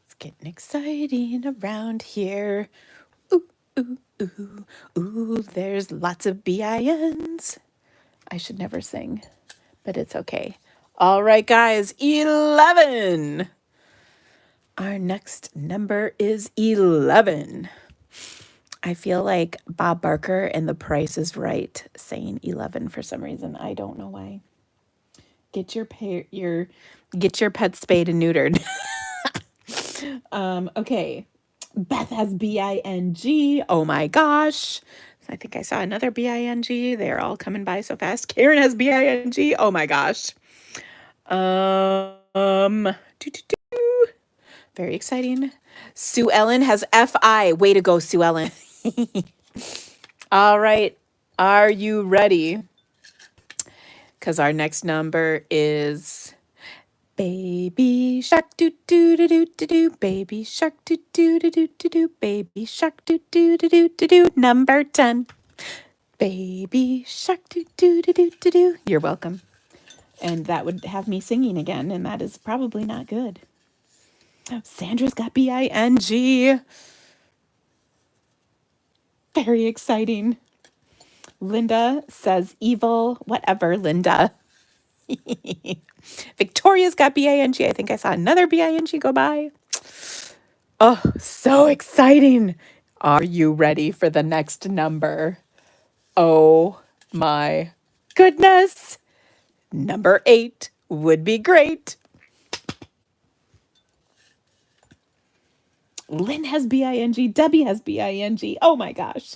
It's getting exciting around here. Ooh, ooh, ooh, ooh, there's lots of BINs. I should never sing, but it's okay. All right, guys, 11. Our next number is 11. I feel like Bob Barker and The Price is Right saying 11 for some reason. I don't know why. Get your pet spayed and neutered. Okay. Beth has BING. Oh my gosh. I think I saw another BING. They're all coming by so fast. Karen has BING. Oh my gosh. Very exciting. Sue Ellen has FI. Way to go, Sue Ellen. All right. Are you ready? Because our next number is Baby Shark doo doo doo doo doo doo. Baby Shark doo doo doo doo doo doo. Baby Shark doo doo doo doo doo doo. Number 10. Baby Shark doo doo doo doo doo doo. You're welcome. And that would have me singing again, and that is probably not good. Sandra's got BING. Very exciting. Linda says evil. Whatever, Linda. Victoria's got BING. I think I saw another BING go by. Oh, so exciting. Are you ready for the next number? Oh my goodness. Number 8 would be great. Lynn has BING. Debbie has BING. Oh my gosh.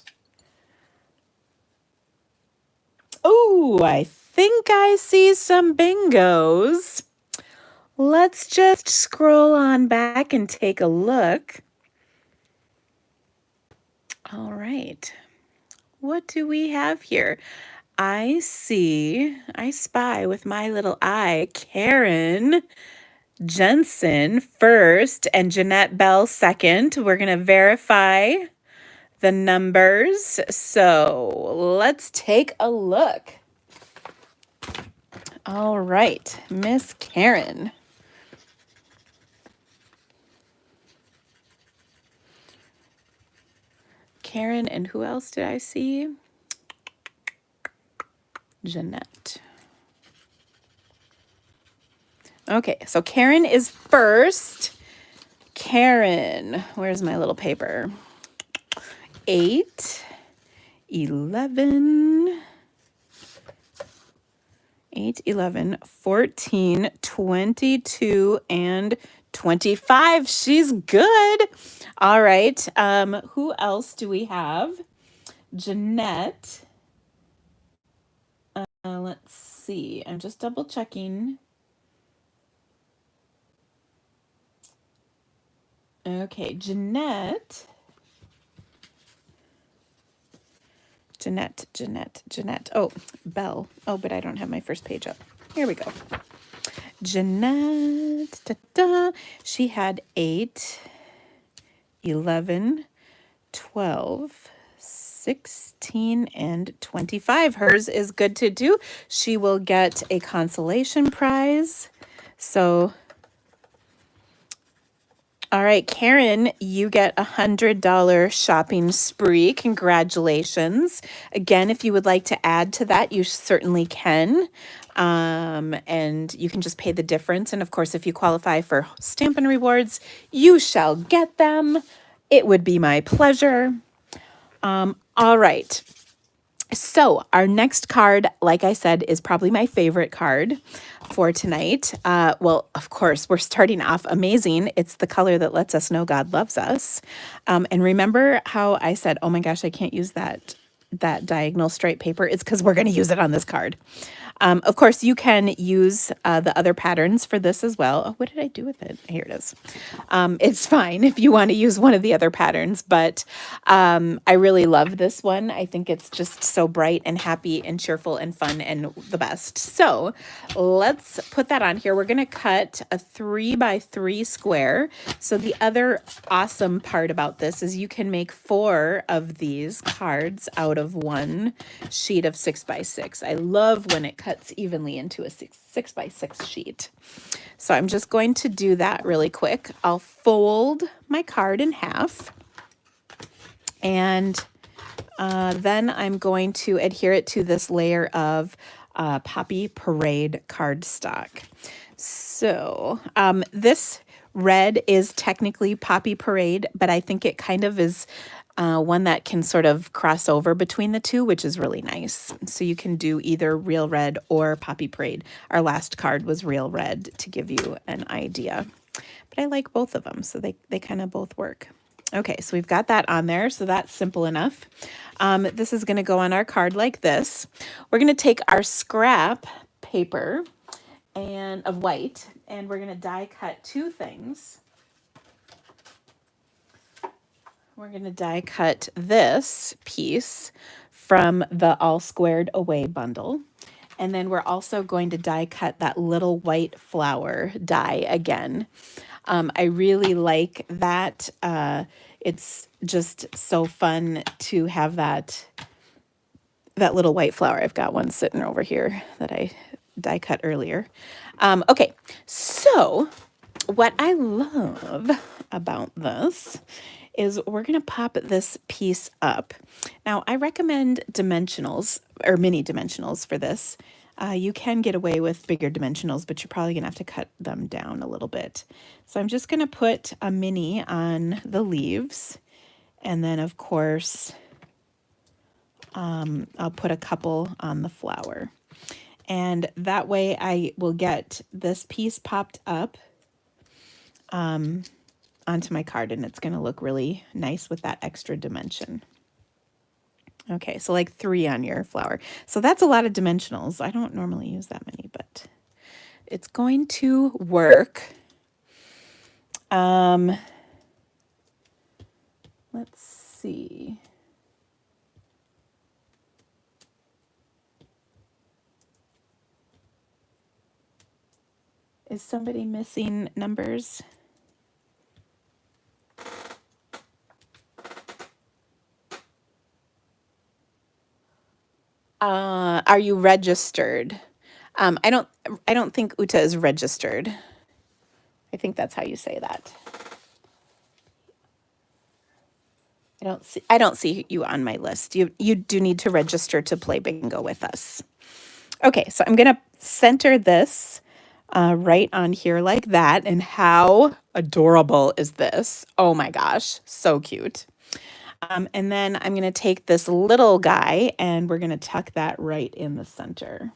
Oh, I think I see some bingos. Let's just scroll on back and take a look. All right. What do we have here? I spy with my little eye, Karen Jensen first and Jeanette Bell second. We're going to verify the numbers. So let's take a look. All right, Miss Karen. Karen, and who else did I see? Jeanette. Okay, so Karen is first. Karen, where's my little paper? 8, 11, 8, 11, 14, 22, and 25. She's good. All right. Who else do we have? Jeanette. Let's see. I'm just double checking. Okay, Jeanette. Oh, Belle. Oh, but I don't have my first page up. Here we go. Jeanette. She had 8, 11, 12, 16, and 25. Hers is good to do. She will get a consolation prize. So, all right, Karen, you get $100 shopping spree. Congratulations. Again, if you would like to add to that, you certainly can. And you can just pay the difference. And of course, if you qualify for Stampin' rewards, you shall get them. It would be my pleasure. All right. So our next card, like I said, is probably my favorite card for tonight. Well, of course, we're starting off amazing. It's the color that lets us know God loves us. And remember how I said, oh my gosh, I can't use that diagonal stripe paper. It's because we're going to use it on this card. Of course, you can use the other patterns for this as well. Oh, what did I do with it? Here it is. It's fine if you want to use one of the other patterns, but I really love this one. I think it's just so bright and happy and cheerful and fun and the best. So let's put that on here. We're going to cut a 3x3 square. So the other awesome part about this is you can make 4 of these cards out of one sheet of 6x6. I love when it cuts evenly into a 6x6 sheet. So I'm just going to do that really quick. I'll fold my card in half, and then I'm going to adhere it to this layer of Poppy Parade cardstock. So this red is technically Poppy Parade, but I think it kind of is one that can sort of cross over between the two, which is really nice. So you can do either Real Red or Poppy Parade. Our last card was Real Red to give you an idea. But I like both of them, so they kind of both work. Okay, so we've got that on there, so that's simple enough. This is going to go on our card like this. We're going to take our scrap paper and of white, and we're going to die cut 2 things. We're going to die cut this piece from the All Squared Away bundle. And then we're also going to die cut that little white flower die again. I really like that. It's just so fun to have that little white flower. I've got one sitting over here that I die cut earlier. Okay, so what I love about this is we're going to pop this piece up. Now, I recommend dimensionals or mini dimensionals for this. You can get away with bigger dimensionals, but you're probably going to have to cut them down a little bit. So I'm just going to put a mini on the leaves. And then, of course, I'll put a couple on the flower. And that way I will get this piece popped up onto my card, and it's going to look really nice with that extra dimension. Okay, so like 3 on your flower. So that's a lot of dimensionals. I don't normally use that many, but it's going to work. Let's see. Is somebody missing numbers? Are you registered? I don't think Uta is registered. I think that's how you say that. I don't see you on my list. You do need to register to play bingo with us. Okay, so I'm gonna center this right on here like that. And how adorable is this? Oh my gosh, so cute. And then I'm gonna take this little guy and we're gonna tuck that right in the center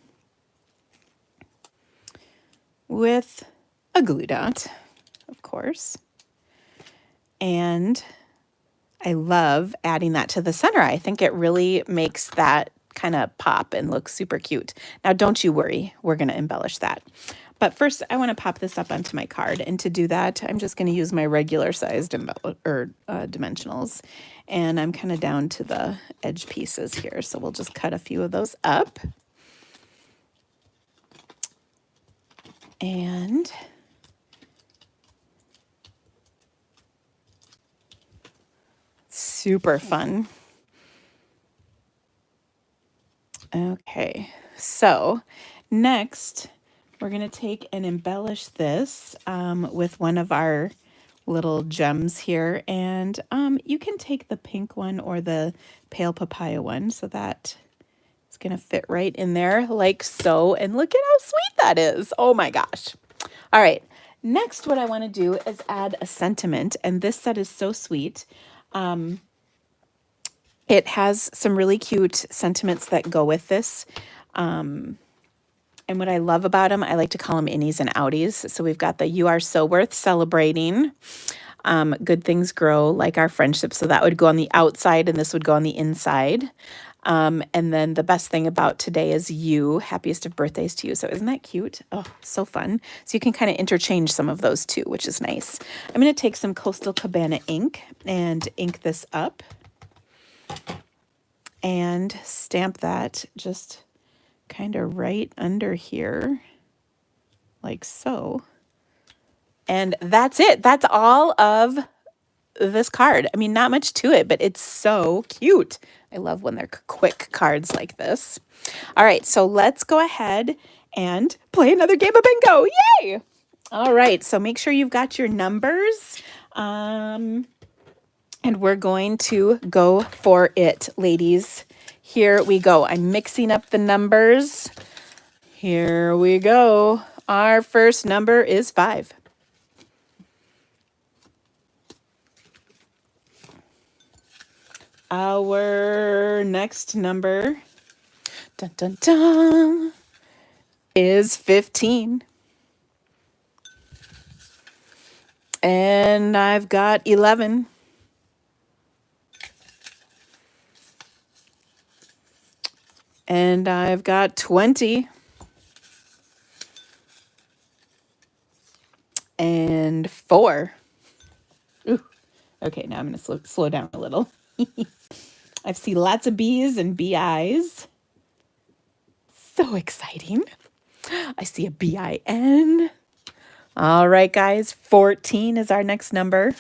with a glue dot, of course. And I love adding that to the center. I think it really makes that kind of pop and look super cute. Now, don't you worry, we're going to embellish that. But first, I want to pop this up onto my card. And to do that, I'm just going to use my regular sized dimensionals. And I'm kind of down to the edge pieces here. So we'll just cut a few of those up. And super fun. Okay, so next we're going to take and embellish this with one of our little gems here. And you can take the pink one or the pale papaya one. So that is going to fit right in there like so. And look at how sweet that is. Oh my gosh. All right. Next, what I want to do is add a sentiment. And this set is so sweet. It has some really cute sentiments that go with this. And what I love about them, I like to call them innies and outies. So we've got the "You are so worth celebrating." Good things grow like our friendship. So that would go on the outside and this would go on the inside. And then the best thing about today is you. Happiest of birthdays to you. So isn't that cute? Oh, so fun. So you can kind of interchange some of those too, which is nice. I'm going to take some Coastal Cabana ink and ink this up. And stamp that just kind of right under here, like so. And that's it. That's all of this card. I mean, not much to it, but it's so cute. I love when they're quick cards like this. All right, so let's go ahead and play another game of bingo. Yay! All right, so make sure you've got your numbers. And we're going to go for it, ladies. Here we go. I'm mixing up the numbers. Here we go. Our first number is 5. Our next number, dun, dun, dun, is 15. And I've got 11. And I've got 20. And 4. Ooh. Okay, now I'm going to slow down a little. I see lots of B's and BI's. So exciting. I see a BIN. All right, guys, 14 is our next number.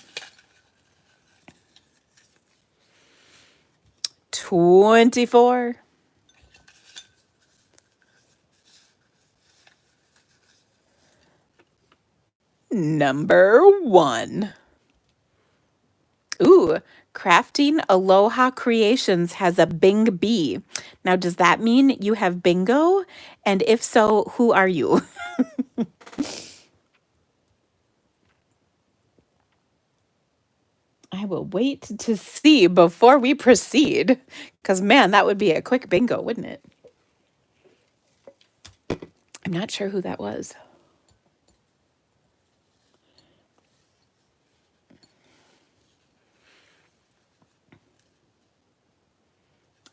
24. Number 1. Ooh, Crafting Aloha Creations has a Bing B. Now, does that mean you have bingo? And if so, who are you? I will wait to see before we proceed. Because, man, that would be a quick bingo, wouldn't it? I'm not sure who that was.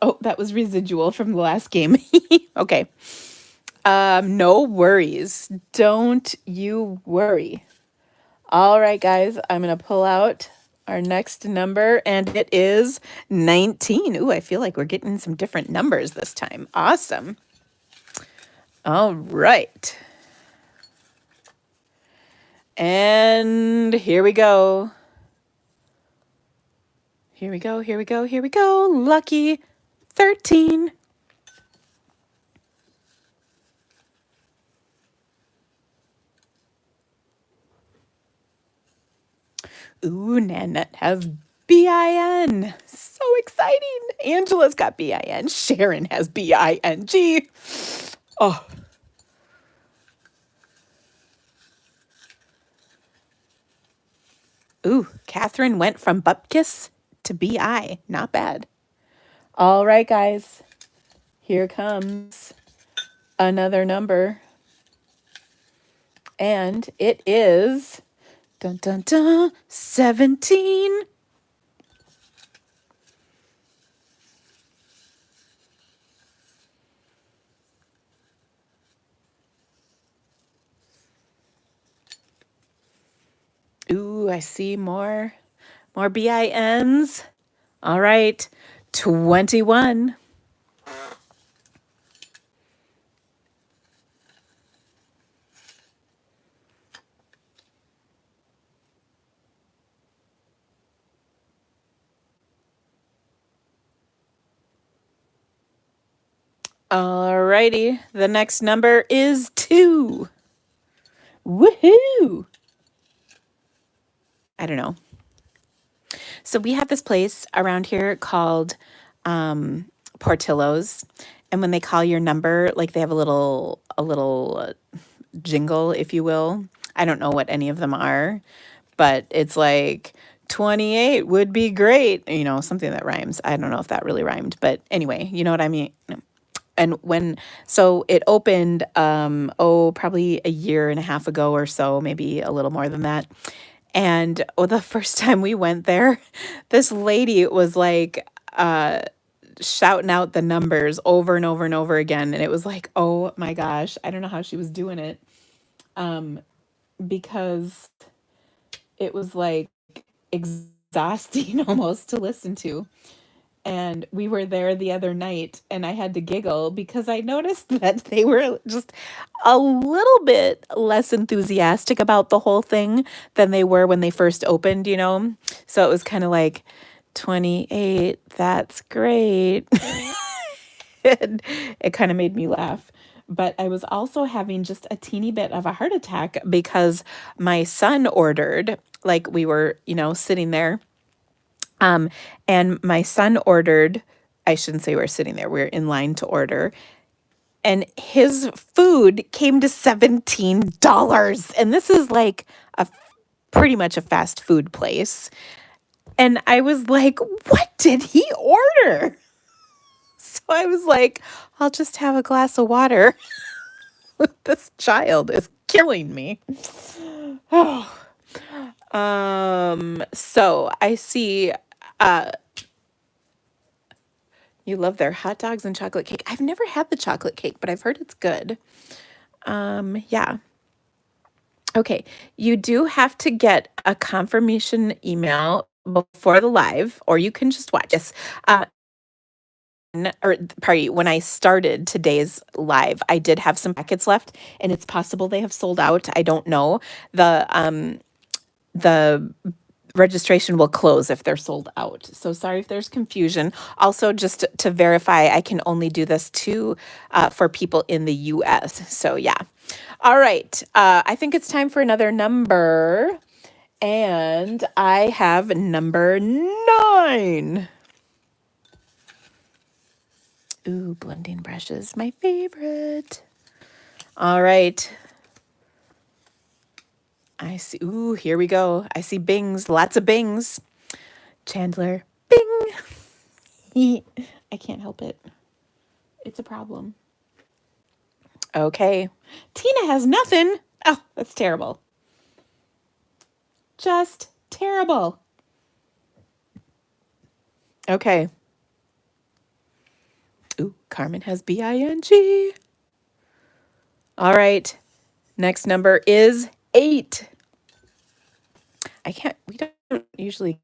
Oh, that was residual from the last game. Okay. No worries. Don't you worry. All right, guys, I'm going to pull out our next number, and it is 19. Ooh, I feel like we're getting some different numbers this time. Awesome. All right. And here we go. Here we go, here we go, here we go. Lucky 13. Ooh, Nanette has BIN. So exciting. Angela's got BIN. Sharon has BING. Oh. Ooh, Catherine went from Bupkis to BI. Not bad. All right, guys. Here comes another number. And it is dun dun dun 17. Ooh, I see more BINs. All right, 21. All righty, the next number is 2. Woohoo! I don't know. So we have this place around here called Portillo's, and when they call your number, like they have a little jingle, if you will. I don't know what any of them are, but it's like 28 would be great, you know, something that rhymes. I don't know if that really rhymed, but anyway, you know what I mean. And so it opened, probably a year and a half ago or so, maybe a little more than that. And the first time we went there, this lady was like, shouting out the numbers over and over and over again. And it was like, oh my gosh, I don't know how she was doing it. Because it was like exhausting almost to listen to. And we were there the other night and I had to giggle because I noticed that they were just a little bit less enthusiastic about the whole thing than they were when they first opened, you know? So it was kind of like 28, that's great. And it kind of made me laugh. But I was also having just a teeny bit of a heart attack because my son ordered, like we were, you know, sitting there. And my son ordered, I shouldn't say we are sitting there, we are in line to order. And his food came to $17. And this is like pretty much a fast food place. And I was like, what did he order? So I was like, I'll just have a glass of water. This child is killing me. Oh. So I see you love their hot dogs and chocolate cake. I've never had the chocolate cake, but I've heard it's good. Yeah. Okay. You do have to get a confirmation email before the live, or you can just watch. Yes. When I started today's live, I did have some packets left, and it's possible they have sold out. I don't know. The registration will close if they're sold out. So sorry if there's confusion. Also, just to verify, I can only do this for people in the US. So yeah. All right. I think it's time for another number. And I have number 9. Ooh, blending brushes, my favorite. All right. I see. Ooh, here we go. I see bings, lots of bings. Chandler, bing. I can't help it. It's a problem. Okay. Tina has nothing. Oh, that's terrible. Just terrible. Okay. Ooh, Carmen has BING. All right. Next number is 8. We don't usually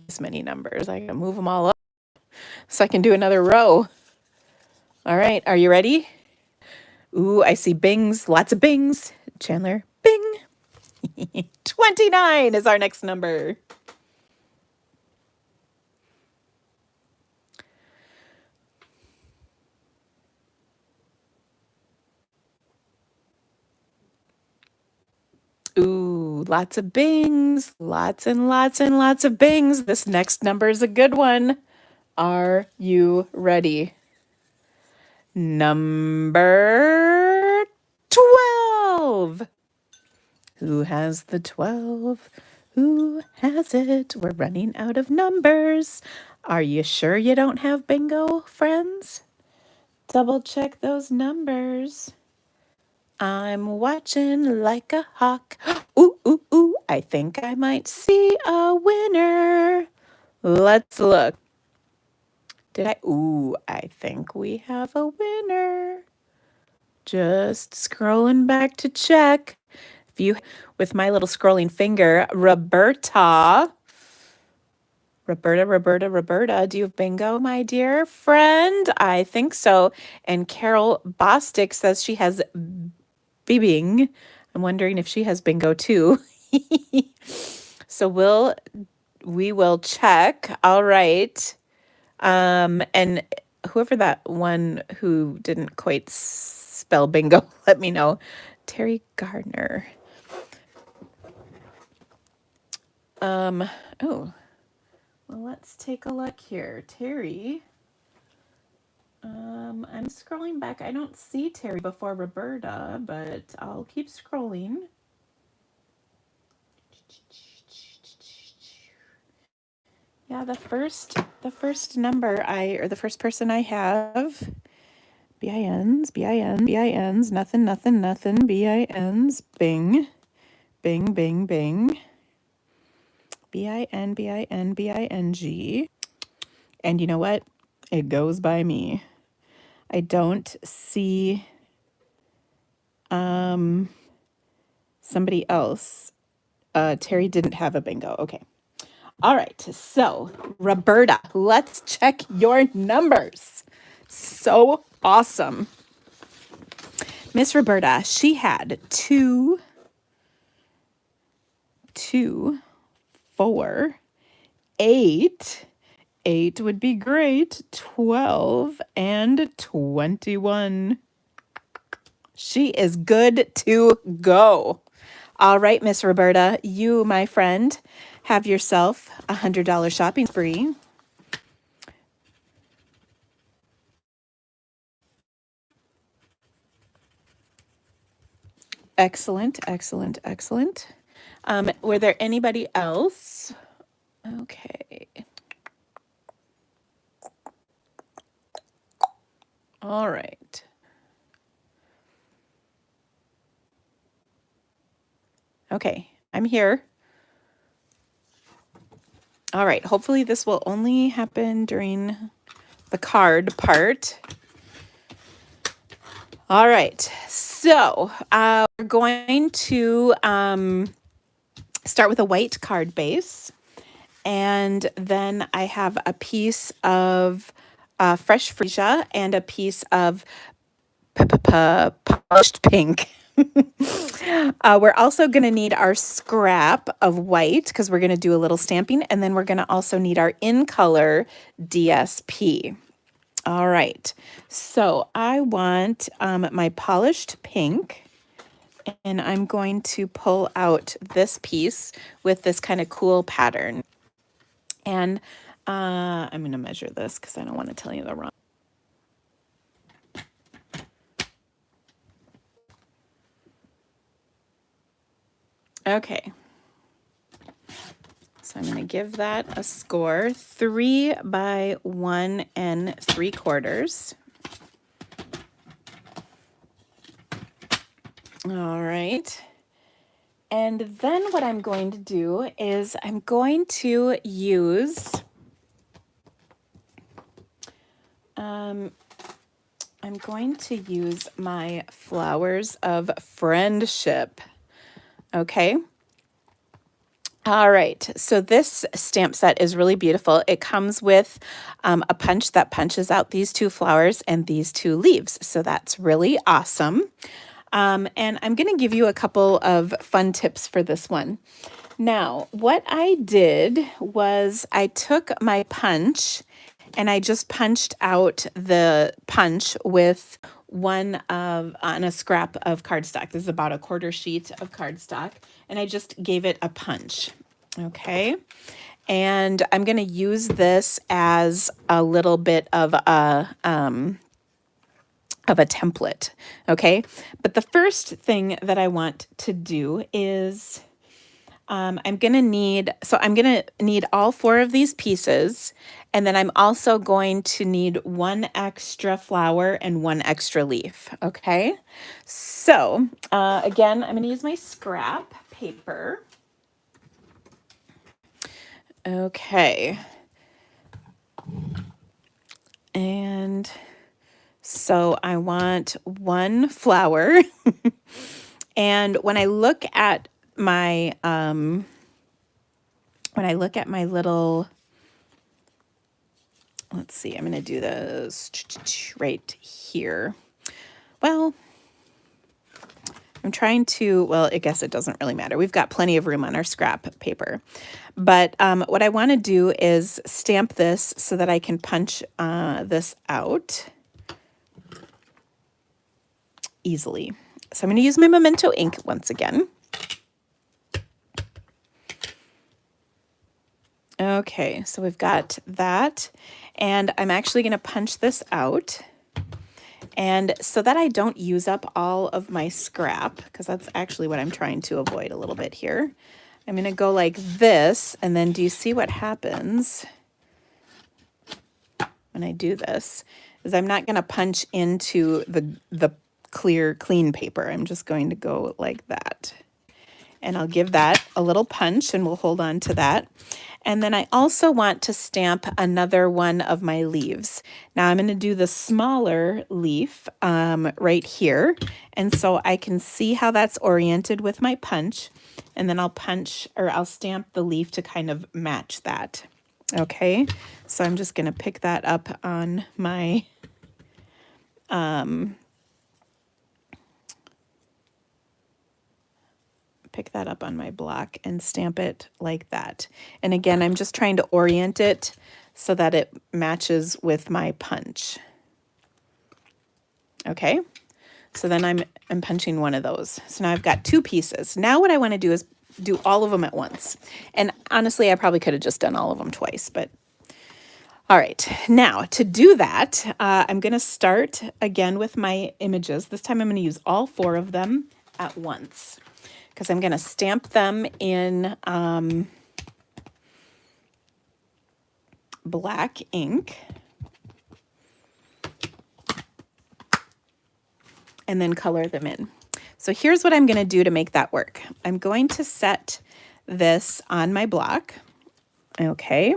this many numbers. I gotta move them all up so I can do another row. All right, are you ready? Ooh, I see bings, lots of bings. Chandler, bing. 29 is our next number. Ooh, lots of bings, lots and lots and lots of bings. This next number is a good one. Are you ready? Number 12. Who has the 12? Who has it? We're running out of numbers. Are you sure you don't have bingo, friends? Double check those numbers. I'm watching like a hawk. Ooh, ooh, ooh, I think I might see a winner. Let's look. Did I? Ooh, I think we have a winner. Just scrolling back to check. If you, with my little scrolling finger, Roberta. Roberta, do you have bingo, my dear friend? I think so. And Carol Bostick says she has bibbing. I'm wondering if she has bingo too. So we will check. All right. And whoever that one who didn't quite spell bingo, let me know. Terry Gardner. Oh, well, let's take a look here. Terry. I'm scrolling back. I don't see Terry before Roberta, but I'll keep scrolling. Yeah, the first number the first person I have, BINs, nothing, BINs, bing, bing, bing, bing, BING. And you know what? It goes by me. I don't see somebody else. Terry didn't have a bingo. Okay. All right. So, Roberta, let's check your numbers. So awesome. Miss Roberta, she had 2, 4, 8. 8 would be great. 12 and 21. She is good to go. All right, Miss Roberta, you, my friend, have yourself a $100 shopping spree. Excellent, excellent, excellent. Were there anybody else? Okay. All right. Okay, I'm here. All right, hopefully this will only happen during the card part. All right, so we're going to start with a white card base. And then I have a piece of fresh freesia and a piece of polished pink. We're also going to need our scrap of white because we're going to do a little stamping. And then we're going to also need our in color DSP. All right. So I want my polished pink. And I'm going to pull out this piece with this kind of cool pattern. And I'm going to measure this because I don't want to tell you the wrong. Okay. So I'm going to give that a score 3 by 1 3/4. All right. And then what I'm going to do is I'm going to use my Flowers of Friendship. Okay. All right, so this stamp set is really beautiful. It comes with a punch that punches out these 2 flowers and these 2 leaves. So that's really awesome. And I'm going to give you a couple of fun tips for this one. Now, what I did was I took my punch and I just punched out the punch with on a scrap of cardstock. This is about a quarter sheet of cardstock, and I just gave it a punch. Okay. And I'm going to use this as a little bit of a template. Okay. But the first thing that I want to do is I'm going to need all 4 of these pieces. And then I'm also going to need 1 extra flower and 1 extra leaf. Okay. So again, I'm going to use my scrap paper. Okay. And so I want 1 flower. And when I look at my little, let's see, I'm going to do this right here. Well, I'm trying to, well, I guess it doesn't really matter. We've got plenty of room on our scrap paper. But what I want to do is stamp this so that I can punch this out easily. So I'm going to use my Memento ink once again. Okay, so we've got that. And I'm actually going to punch this out. And so that I don't use up all of my scrap, because that's actually what I'm trying to avoid a little bit here, I'm going to go like this, and then do you see what happens when I do this? Is I'm not going to punch into the clear, clean paper. I'm just going to go like that. And I'll give that a little punch, and we'll hold on to that. And then I also want to stamp another one of my leaves. Now I'm going to do the smaller leaf right here. And so I can see how that's oriented with my punch. And then I'll stamp the leaf to kind of match that. Okay, so I'm just going to pick that up on my block and stamp it like that. And again, I'm just trying to orient it so that it matches with my punch. Okay, so then I'm punching one of those. So now I've got 2 pieces. Now what I want to do is do all of them at once. And honestly, I probably could have just done all of them twice, but all right. Now to do that, I'm going to start again with my images. This time I'm going to use all 4 of them at once, because I'm going to stamp them in black ink and then color them in. So here's what I'm going to do to make that work. I'm going to set this on my block. Okay.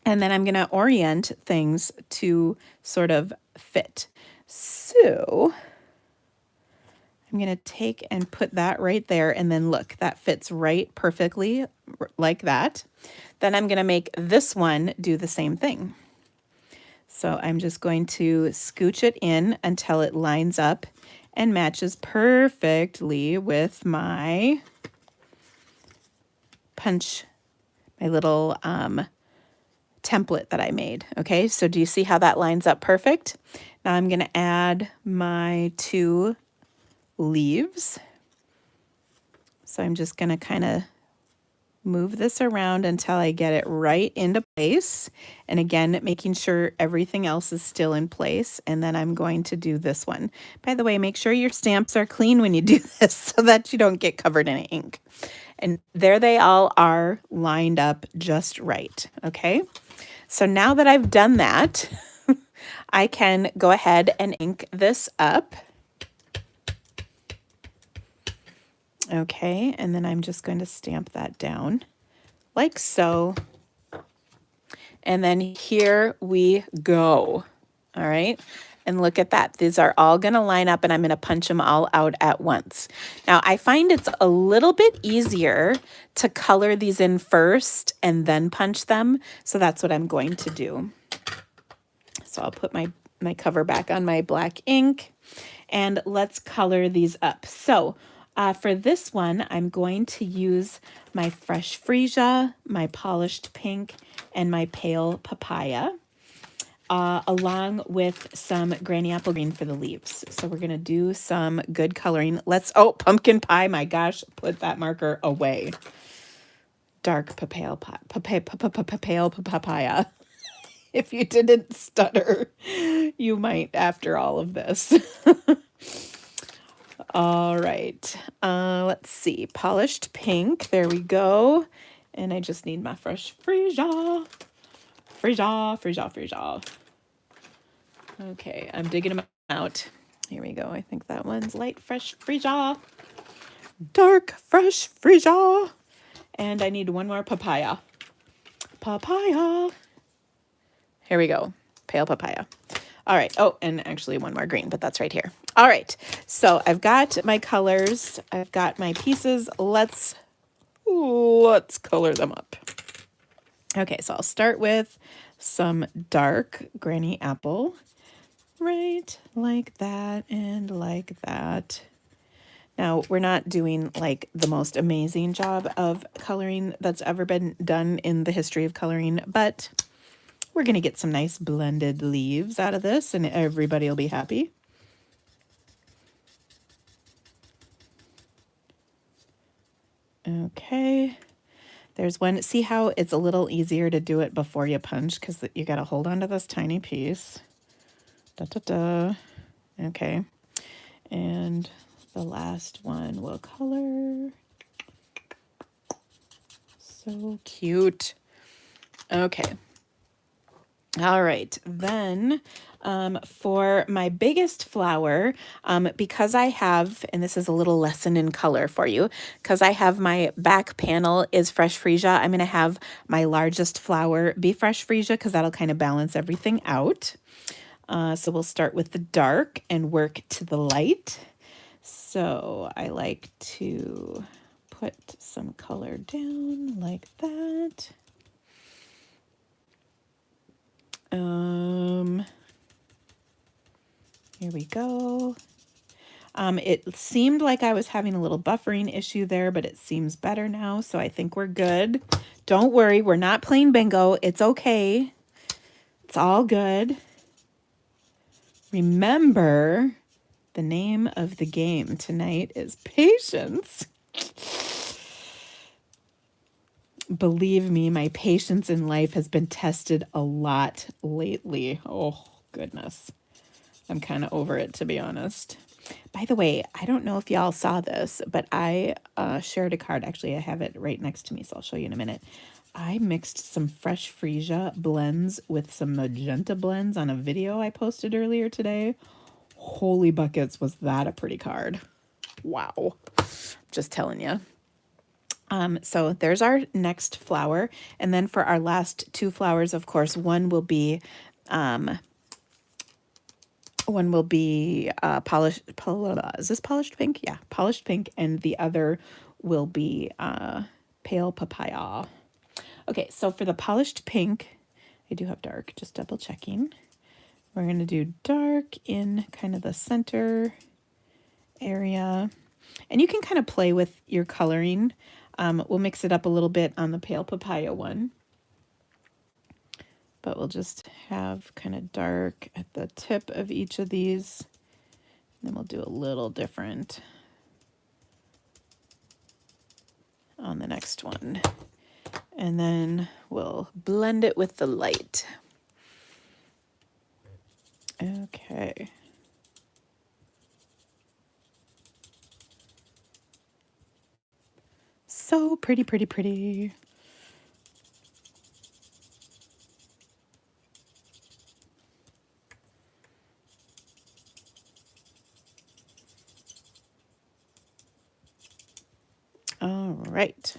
And then I'm going to orient things to sort of fit. So I'm going to take and put that right there, and then look, that fits right perfectly like that. Then I'm going to make this one do the same thing. So I'm just going to scooch it in until it lines up and matches perfectly with my punch, my little template that I made. Okay, so do you see how that lines up perfect? Now I'm going to add my 2 leaves. So I'm just going to kind of move this around until I get it right into place. And again, making sure everything else is still in place. And then I'm going to do this one. By the way, make sure your stamps are clean when you do this so that you don't get covered in ink. And there they all are lined up just right. Okay. So now that I've done that, I can go ahead and ink this up. Okay, and then I'm just going to stamp that down like so. And then here we go. All right, and look at that. These are all going to line up, and I'm going to punch them all out at once. Now, I find it's a little bit easier to color these in first and then punch them. So that's what I'm going to do. So I'll put my cover back on my black ink. and let's color these up. So for this one, I'm going to use my fresh freesia, my polished pink, and my pale papaya, along with some granny apple green for the leaves. So we're going to do some good coloring. Oh, pumpkin pie. My gosh, put that marker away. Dark papaya. If you didn't stutter, you might after all of this. All right. Let's see. Polished pink. There we go. And I just need my fresh freesia. Freesia. Okay, I'm digging them out. Here we go. I think that one's light, fresh freesia. Dark, fresh freesia. And I need one more papaya. Here we go. Pale papaya. All right. Oh, and actually one more green, but that's right here. All right. So I've got my colors. I've got my pieces. Let's color them up. Okay, so I'll start with some dark granny apple. Right, like that and like that. Now, we're not doing like the most amazing job of coloring that's ever been done in the history of coloring, but we're going to get some nice blended leaves out of this and everybody will be happy. Okay. There's one. See how it's a little easier to do it before you punch because you got to hold on to this tiny piece. Okay. And the last one will color. So cute. Okay. All right. Then for my biggest flower, because I have, and this is a little lesson in color for you, because I have my back panel is fresh freesia, I'm going to have my largest flower be fresh freesia because that'll kind of balance everything out. So we'll start with the dark and work to the light. So I like to put some color down like that. Here we go. It seemed like I was having a little buffering issue there, but it seems better now, so I think we're good. Don't worry, we're not playing bingo. It's okay. It's all good. Remember, the name of the game tonight is patience. Believe me, my patience in life has been tested a lot lately. Oh, goodness. I'm kind of over it, to be honest. By the way, I don't know if y'all saw this, but I shared a card. Actually, I have it right next to me, so I'll show you in a minute. I mixed some fresh freesia blends with some magenta blends on a video I posted earlier today. Holy buckets, was that a pretty card. Wow. Just telling you. So there's our next flower. And then for our last two flowers, of course, one will be polished, is this polished pink? Yeah, polished pink. And the other will be pale papaya. Okay, so for the polished pink, I do have dark, just double checking. We're going to do dark in kind of the center area. And you can kind of play with your coloring. We'll mix it up a little bit on the pale papaya one. But we'll just have kind of dark at the tip of each of these. And then we'll do a little different on the next one. And then we'll blend it with the light. Okay. So pretty, pretty, pretty. All right.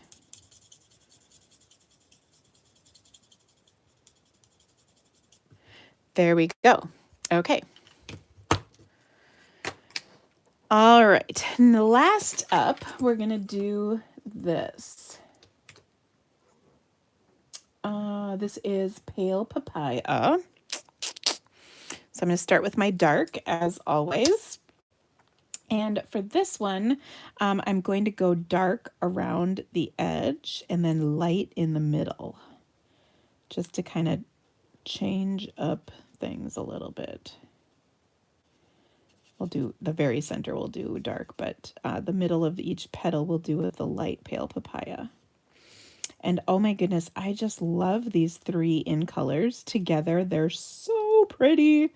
There we go. Okay. All right. And last up, we're going to do this. This is pale papaya. So I'm going to start with my dark as always. And for this one, I'm going to go dark around the edge and then light in the middle, just to kind of change up things a little bit. We'll do the very center, we'll do dark, but the middle of each petal we'll do with the light pale papaya. And oh my goodness, I just love these three in colors together. They're so pretty.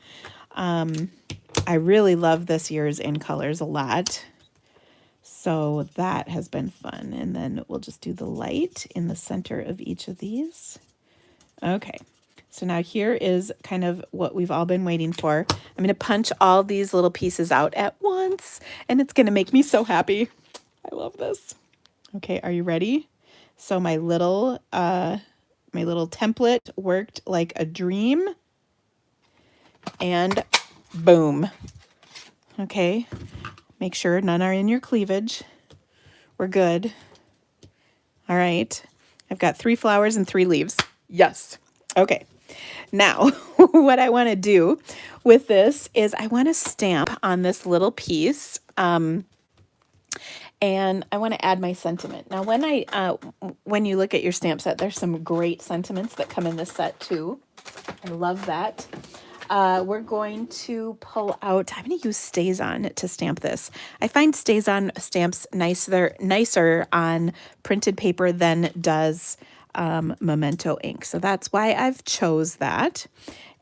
I really love this year's in colors a lot. So that has been fun. And then we'll just do the light in the center of each of these. Okay. So now here is kind of what we've all been waiting for. I'm going to punch all these little pieces out at once, and it's going to make me so happy. I love this. Okay, are you ready? So my little template worked like a dream, and boom. Okay, make sure none are in your cleavage. We're good. All right, I've got 3 flowers and 3 leaves. Yes. Okay. Now, what I want to do with this is I want to stamp on this little piece, and I want to add my sentiment. Now, when you look at your stamp set, there's some great sentiments that come in this set too. I love that. We're going to pull out, I'm going to use StazOn to stamp this. I find StazOn stamps nicer on printed paper than does Memento ink. So that's why I've chose that.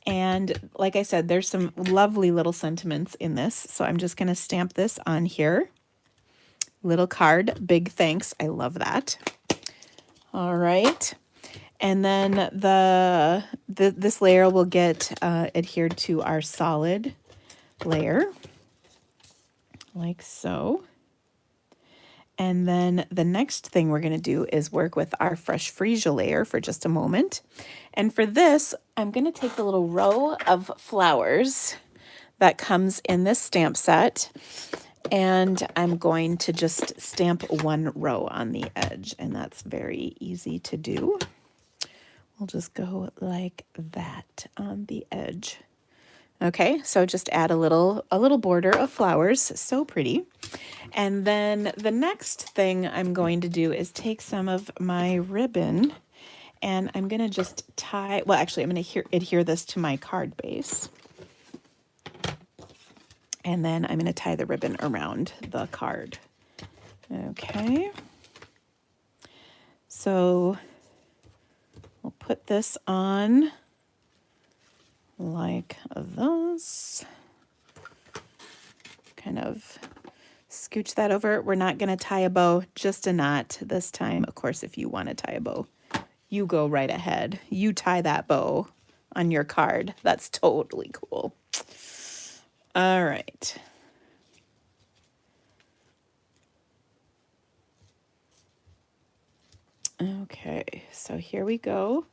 And like I said, there's some lovely little sentiments in this. So I'm just going to stamp this on here. Little card, big thanks. I love that. All right. And then this layer will get adhered to our solid layer, like so. And then the next thing we're going to do is work with our fresh freesia layer for just a moment. And for this, I'm going to take the little row of flowers that comes in this stamp set, and I'm going to just stamp 1 row on the edge, and that's very easy to do. We'll just go like that on the edge. Okay, so just add a little border of flowers, so pretty. And then the next thing I'm going to do is take some of my ribbon, and I'm going to just tie, well, actually, I'm going to adhere this to my card base. And then I'm going to tie the ribbon around the card. Okay. So we'll put this on like this. Kind of scooch that over. We're not going to tie a bow, just a knot this time. Of course, if you want to tie a bow, you go right ahead. You tie that bow on your card. That's totally cool. All right. Okay, so here we go.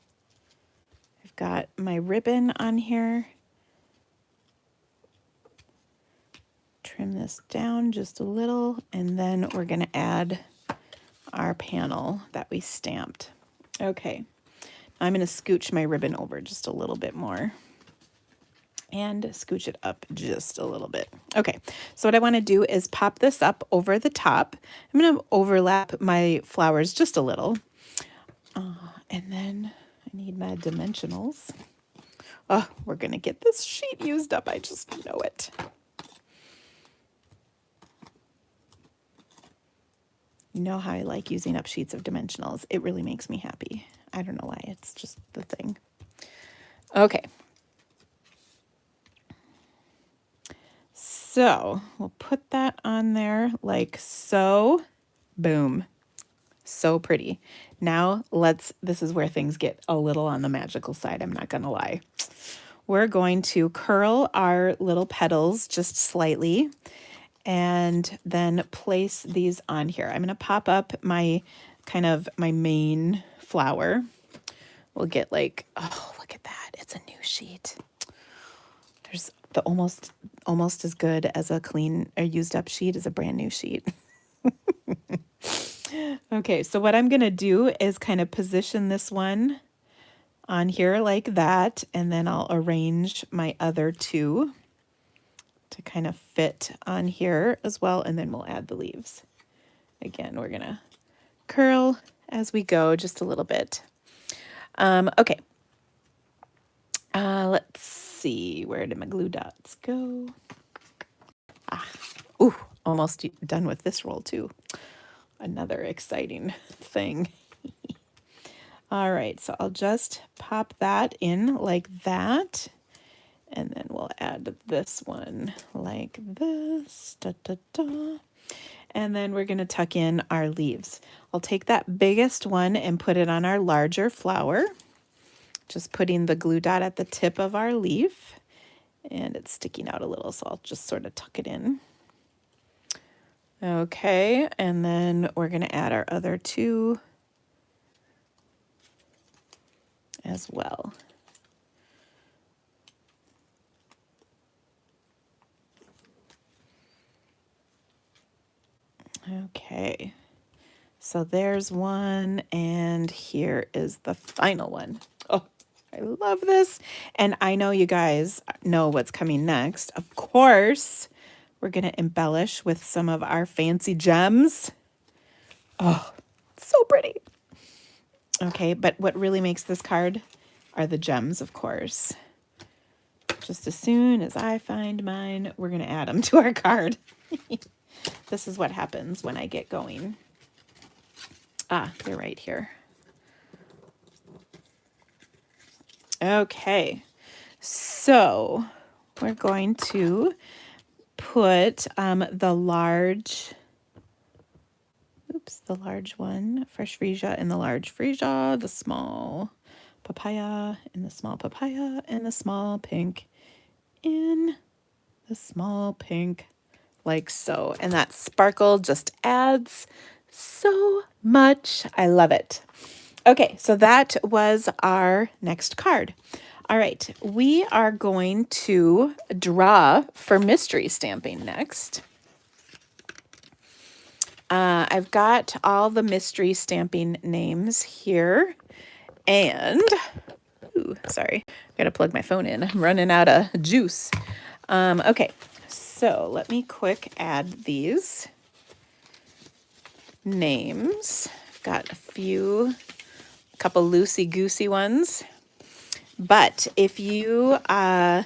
I've got my ribbon on here. Trim this down just a little, and then we're going to add our panel that we stamped. Okay, I'm going to scooch my ribbon over just a little bit more and scooch it up just a little bit. Okay, so what I want to do is pop this up over the top. I'm going to overlap my flowers just a little. And then I need my dimensionals. Oh, we're going to get this sheet used up. I just know it. You know how I like using up sheets of dimensionals. It really makes me happy. I don't know why. It's just the thing. Okay. So we'll put that on there like so. Boom. So pretty. Now this is where things get a little on the magical side, I'm not gonna lie. We're going to curl our little petals just slightly and then place these on here. I'm gonna pop up my main flower. We'll get like, oh, look at that. It's a new sheet. There's the almost as good as a used up sheet as a brand new sheet. Okay, so what I'm going to do is kind of position this one on here like that, and then I'll arrange my other 2 to kind of fit on here as well, and then we'll add the leaves. Again, we're gonna curl as we go just a little bit. Okay. Let's see, where did my glue dots go? Ooh, almost done with this roll too. Another exciting thing. All right, so I'll just pop that in like that. And then we'll add this one like this. Da, da, da. And then we're going to tuck in our leaves. I'll take that biggest one and put it on our larger flower. Just putting the glue dot at the tip of our leaf. And it's sticking out a little, so I'll just sort of tuck it in. Okay, and then we're going to add our other two as well. Okay, so there's one, and here is the final one. Oh, I love this. And I know you guys know what's coming next. Of course, we're going to embellish with some of our fancy gems. Oh, so pretty. Okay, but what really makes this card are the gems, of course. Just as soon as I find mine, we're going to add them to our card. This is what happens when I get going. Ah, they're right here. Okay, so we're going to put the large one, fresh freesia in the large freesia, the small papaya in the small papaya, and the small pink in the small pink, like so. And that sparkle just adds so much. I love it. Okay, so that was our next card. All right, we are going to draw for mystery stamping next. I've got all the mystery stamping names here, and ooh, sorry, gotta plug my phone in. I'm running out of juice. Okay, so let me quick add these names. I've got a couple loosey-goosey ones. But if you, I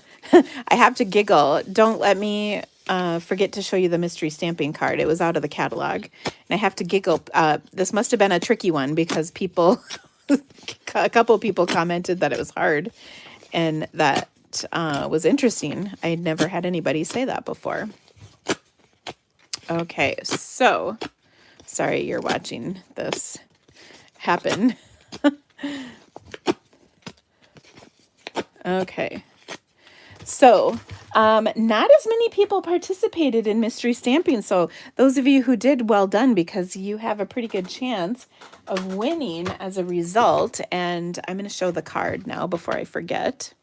have to giggle. Don't let me forget to show you the mystery stamping card. It was out of the catalog. And I have to giggle. This must have been a tricky one because a couple of people commented that it was hard. And that was interesting. I had never had anybody say that before. Okay, so sorry you're watching this happen. Okay, so not as many people participated in mystery stamping. So those of you who did, well done, because you have a pretty good chance of winning as a result. And I'm going to show the card now before I forget.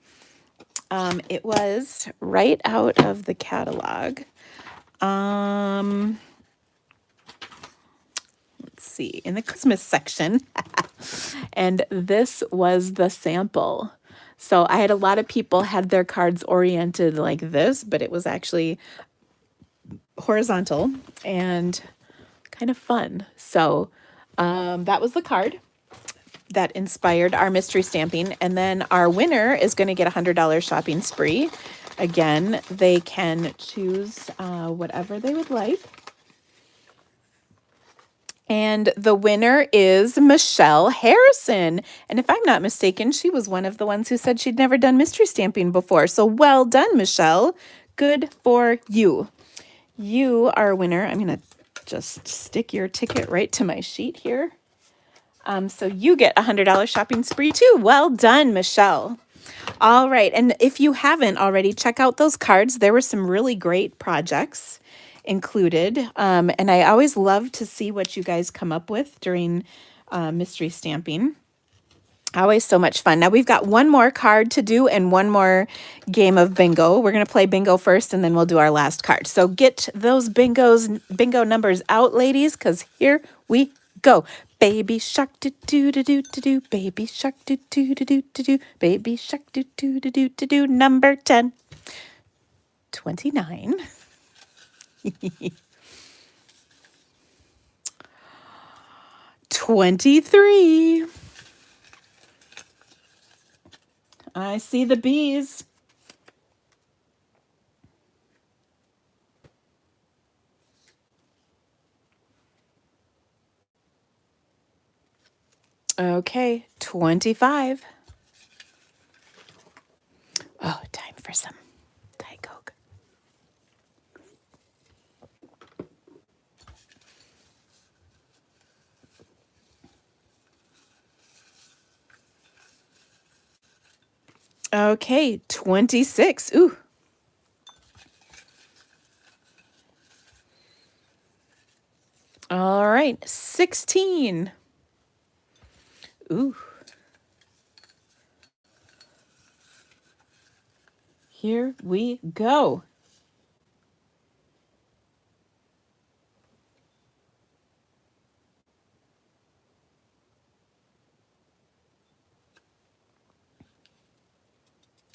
It was right out of the catalog. Let's see, in the Christmas section. And this was the sample. So I had a lot of people had their cards oriented like this, but it was actually horizontal and kind of fun. So that was the card that inspired our mystery stamping. And then our winner is going to get a $100 shopping spree. Again, they can choose whatever they would like. And the winner is Michelle Harrison. And if I'm not mistaken, she was one of the ones who said she'd never done mystery stamping before. So well done, Michelle. Good for you. You are a winner. I'm going to just stick your ticket right to my sheet here. So you get a $100 shopping spree too. Well done, Michelle. All right. And if you haven't already, check out those cards. There were some really great projects included. And I always love to see what you guys come up with during mystery stamping. Always so much fun. Now we've got one more card to do and one more game of bingo. We're going to play bingo first and then we'll do our last card. So get those bingo numbers out, ladies, because here we go. Baby shark do do do do do do. Baby shark do do do do do do. Baby shark do do do do do do. Number 10. 29. 23. I see the bees. Okay, 25. Oh, time for some Diet Coke. Okay, 26. Ooh. All right, 16. Ooh. Here we go.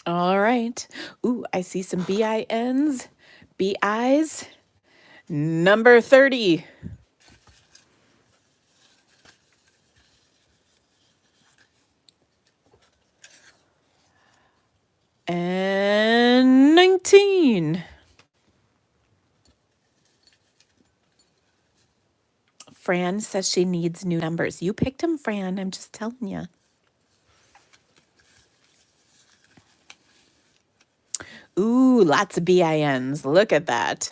All right. Ooh, I see some BINs, BIs. Number 30. And 19. Fran says she needs new numbers. You picked them, Fran. I'm just telling you. Ooh, lots of BINs. Look at that.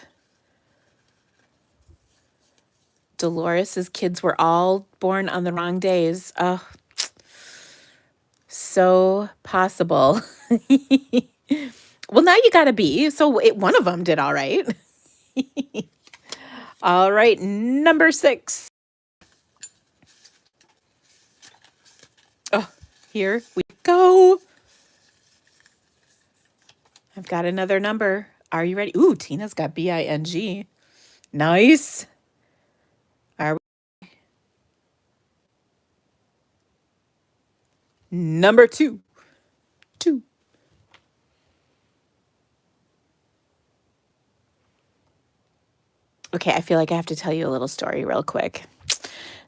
Dolores's kids were all born on the wrong days. Oh, so possible. Well, now you got a B. So one of them did all right. All right, number 6. Oh, here we go. I've got another number. Are you ready? Ooh, Tina's got BING. Nice. Are we? Number 2. 2. Okay, I feel like I have to tell you a little story real quick.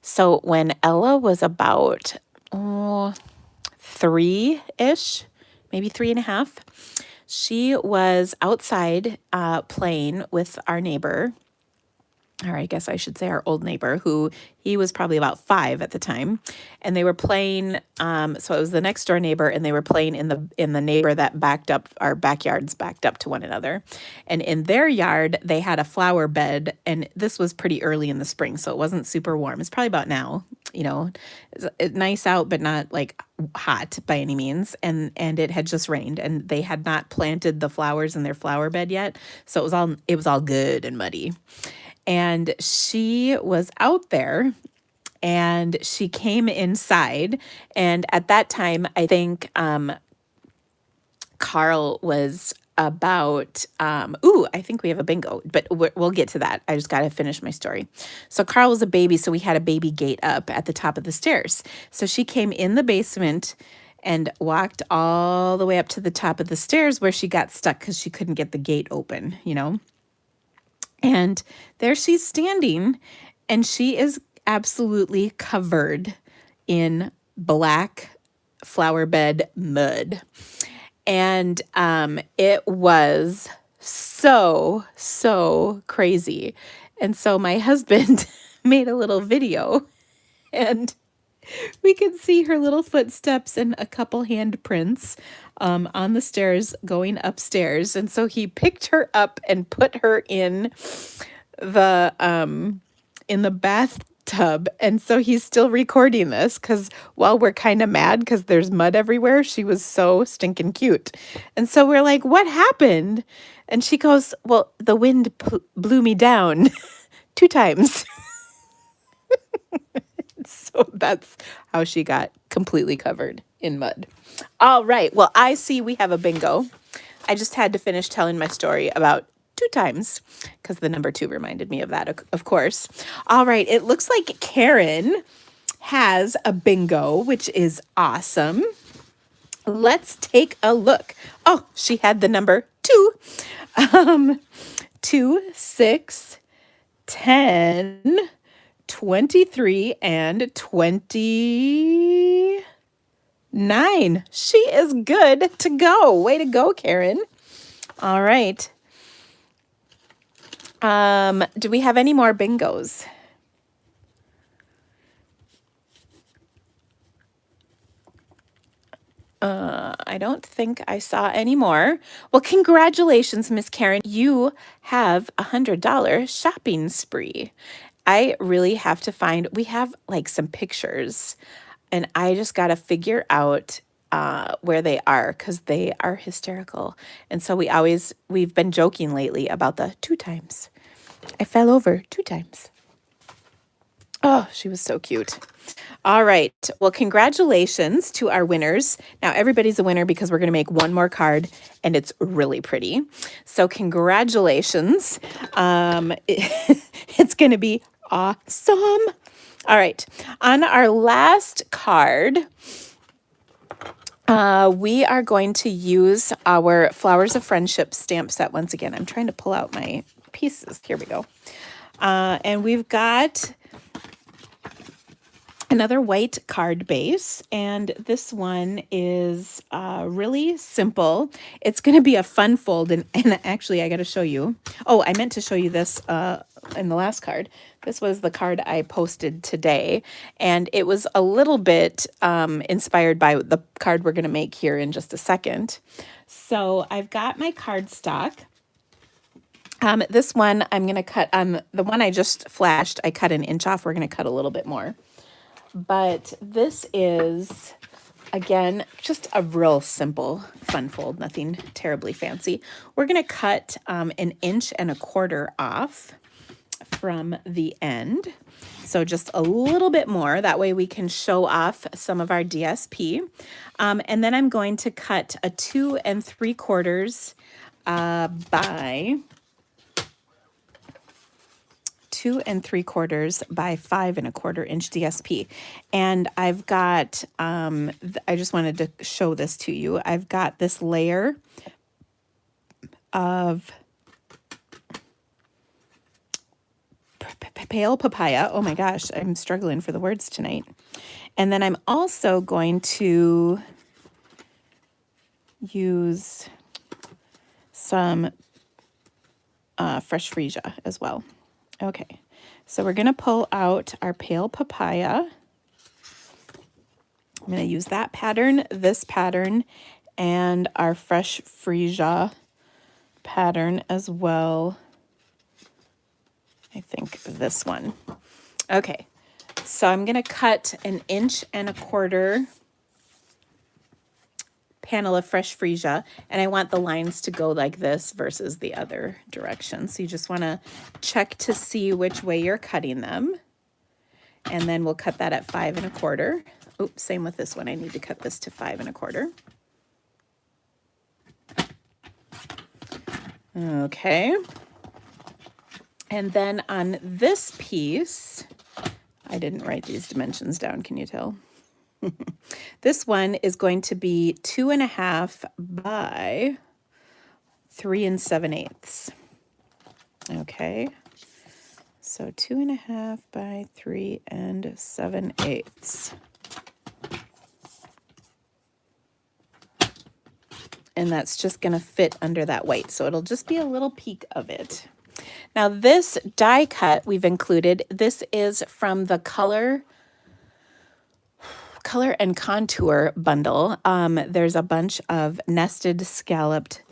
So when Ella was about 3-ish, maybe 3.5, she was outside playing with our neighbor, or I guess I should say our old neighbor, who he was probably about 5 at the time, and they were playing. So it was the next door neighbor, and they were playing in the neighbor that backed up. Our backyards backed up to one another, and in their yard they had a flower bed, and this was pretty early in the spring, so it wasn't super warm. It's probably about now, it's nice out, but not like hot by any means. And it had just rained, and they had not planted the flowers in their flower bed yet, so it was all good and muddy. And she was out there, and she came inside. And at that time, I think Carl was about, I think we have a bingo, but we'll get to that. I just got to finish my story. So Carl was a baby, so we had a baby gate up at the top of the stairs. So she came in the basement and walked all the way up to the top of the stairs, where she got stuck because she couldn't get the gate open, And there she's standing, and she is absolutely covered in black flower bed mud. And it was so crazy. And so my husband made a little video, and we could see her little footsteps and a couple handprints on the stairs going upstairs. And so he picked her up and put her in the bathtub. And so he's still recording this, because while we're kind of mad because there's mud everywhere, she was so stinking cute. And so we're like, what happened? And she goes, well, the wind blew me down 2 times. So that's how she got completely covered in mud. All right. Well, I see we have a bingo. I just had to finish telling my story about 2 times, because the number 2 reminded me of that, of course. All right. It looks like Karen has a bingo, which is awesome. Let's take a look. Oh, she had the number 2. 2. 2, 6, 10, 23, and 29. She is good to go. Way to go, Karen. All right. Do we have any more bingos? I don't think I saw any more. Well, congratulations, Miss Karen. You have $100 shopping spree. I really have to find, we have like some pictures, and I just got to figure out where they are because they are hysterical. And so we've been joking lately about the 2 times. I fell over 2 times. Oh, she was so cute. All right. Well, congratulations to our winners. Now, everybody's a winner because we're going to make one more card, and it's really pretty. So congratulations. It's going to be awesome. All right. On our last card, we are going to use our Flowers of Friendship stamp set once again. I'm trying to pull out my pieces. Here we go. And we've got another white card base, and this one is really simple. It's going to be a fun fold, and actually I got to show you. Oh, I meant to show you this in the last card. This was the card I posted today, and it was a little bit inspired by the card we're going to make here in just a second. So I've got my cardstock. This one I'm going to cut, the one I just flashed, I cut an inch off. We're going to cut a little bit more. But this is, again, just a real simple fun fold, nothing terribly fancy. We're going to cut 1.25 inches off from the end. So just a little bit more. That way we can show off some of our DSP. And then I'm going to cut a 2 3/4 by 2 3/4 by 5 1/4 inch DSP. And I've got, I just wanted to show this to you. I've got this layer of pale papaya. Oh my gosh, I'm struggling for the words tonight. And then I'm also going to use some fresh freesia as well. Okay, so we're going to pull out our pale papaya. I'm going to use that pattern, this pattern, and our fresh freesia pattern as well. I think this one. Okay, so I'm going to cut 1 1/4 inch panel of fresh freesia, and I want the lines to go like this versus the other direction. So you just want to check to see which way you're cutting them, and then we'll cut that at 5 1/4. Oops, same with this one. I need to cut this to 5 1/4. Okay. And then on this piece, I didn't write these dimensions down, can you tell? This one is going to be 2.5 by 3 7/8. Okay, so 2.5 by 3 7/8. And that's just going to fit under that white, so it'll just be a little peek of it. Now this die cut we've included, this is from the Color and Contour bundle. There's a bunch of nested scalloped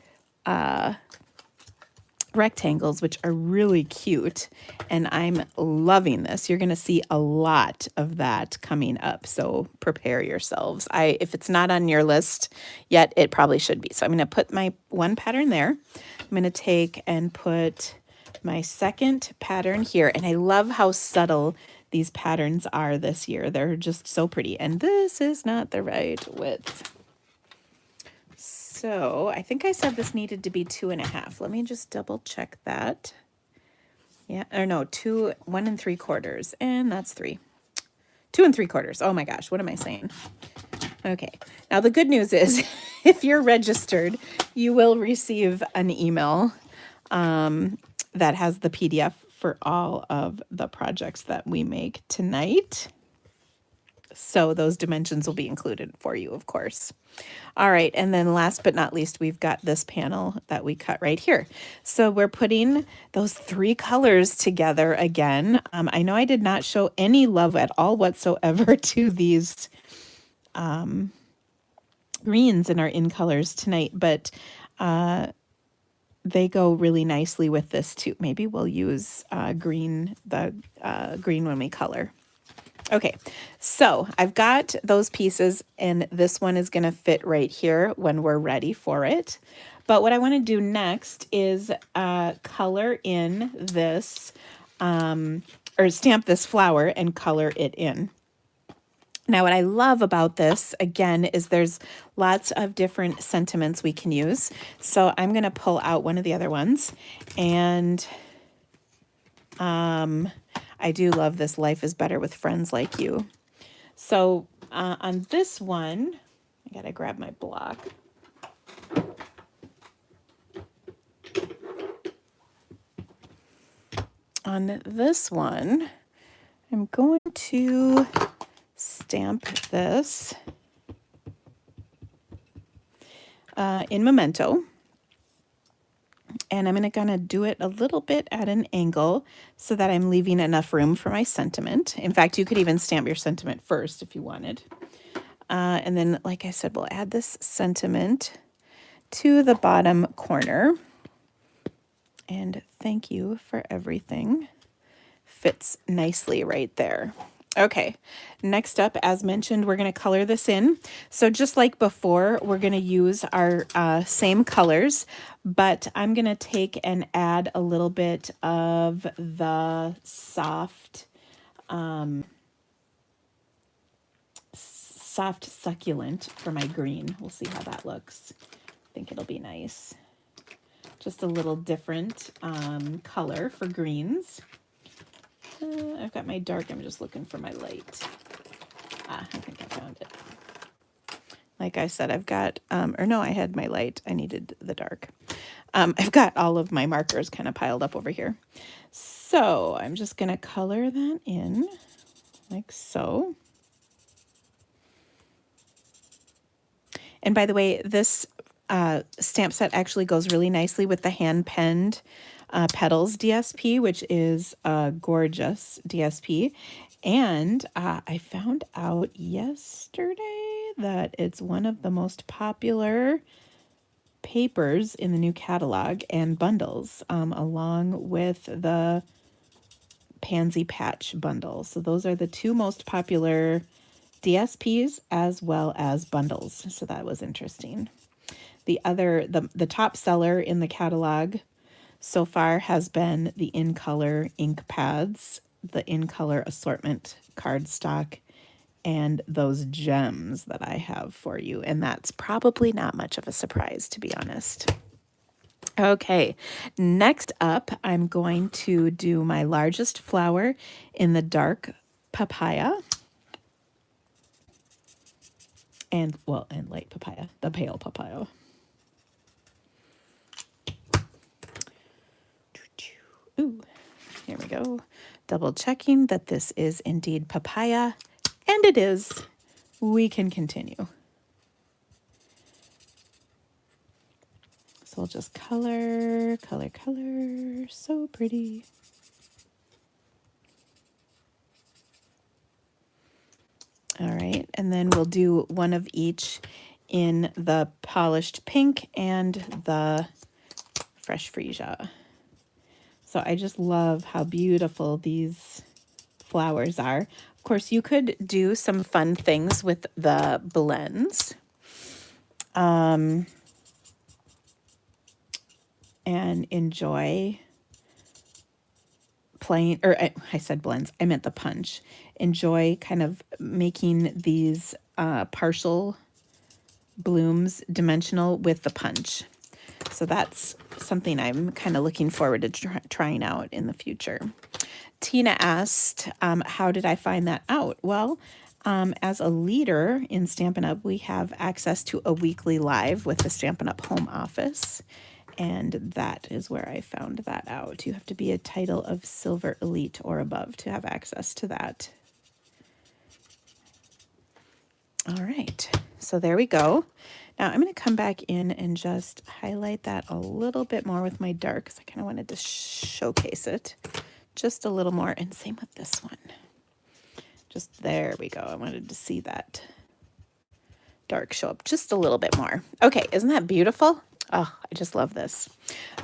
rectangles, which are really cute, and I'm loving this. You're going to see a lot of that coming up, so prepare yourselves. If it's not on your list yet, it probably should be. So I'm going to put my one pattern there. I'm going to take and put my second pattern here, and I love how subtle these patterns are this year. They're just so pretty, and this is not the right width. So I think I said this needed to be 2.5. Let me just double check that. Yeah, or no, 1 3/4, and that's 3. 2 3/4. Oh my gosh, what am I saying? Okay, now the good news is if you're registered, you will receive an email that has the PDF for all of the projects that we make tonight. So those dimensions will be included for you, of course. All right, and then last but not least, we've got this panel that we cut right here. So we're putting those 3 colors together again. I know I did not show any love at all whatsoever to these greens in our in colors tonight, but they go really nicely with this too. Maybe we'll use green when we color. Okay, so I've got those pieces, and this one is going to fit right here when we're ready for it. But what I want to do next is color in this, or stamp this flower and color it in. Now, what I love about this, again, is there's lots of different sentiments we can use. So I'm going to pull out one of the other ones, and I do love this Life is Better with Friends Like You. So on this one, I got to grab my block. On this one, I'm going to stamp this in Memento. And I'm going to do it a little bit at an angle so that I'm leaving enough room for my sentiment. In fact, you could even stamp your sentiment first if you wanted. And then, like I said, we'll add this sentiment to the bottom corner. And thank you for everything. Fits nicely right there. Okay, next up, as mentioned, we're going to color this in. So just like before, we're going to use our same colors, but I'm going to take and add a little bit of the soft succulent for my green. We'll see how that looks. I think it'll be nice. Just a little different color for greens. I've got my dark. I'm just looking for my light. I think I found it. Like I said, I've got, or no, I had my light. I needed the dark. I've got all of my markers kind of piled up over here. So I'm just going to color that in like so. And by the way, this stamp set actually goes really nicely with the hand-penned Petals DSP, which is a gorgeous DSP. And I found out yesterday that it's one of the most popular papers in the new catalog and bundles, along with the Pansy Patch bundle. So those are the 2 most popular DSPs as well as bundles. So that was interesting. The top seller in the catalog so far has been the In Color ink pads, the In Color assortment cardstock, and those gems that I have for you. And that's probably not much of a surprise, to be honest. Okay, next up, I'm going to do my largest flower in the dark papaya. And light papaya, the pale papaya. Ooh, here we go. Double checking that this is indeed papaya, and it is. We can continue. So we'll just color. So pretty. All right, and then we'll do one of each in the polished pink and the fresh freesia. So I just love how beautiful these flowers are. Of course, you could do some fun things with the blends. And enjoy playing, or I said blends, I meant the punch. Enjoy kind of making these partial blooms dimensional with the punch. So that's something I'm kind of looking forward to trying out in the future. Tina asked, how did I find that out? Well, As a leader in Stampin' Up, we have access to a weekly live with the Stampin' Up home office. And that is where I found that out. You have to be a title of Silver Elite or above to have access to that. All right, so there we go. Now I'm going to come back in and just highlight that a little bit more with my dark because I kind of wanted to showcase it just a little more. And same with this one. Just there we go. I wanted to see that dark show up just a little bit more. Okay, isn't that beautiful? Oh, I just love this.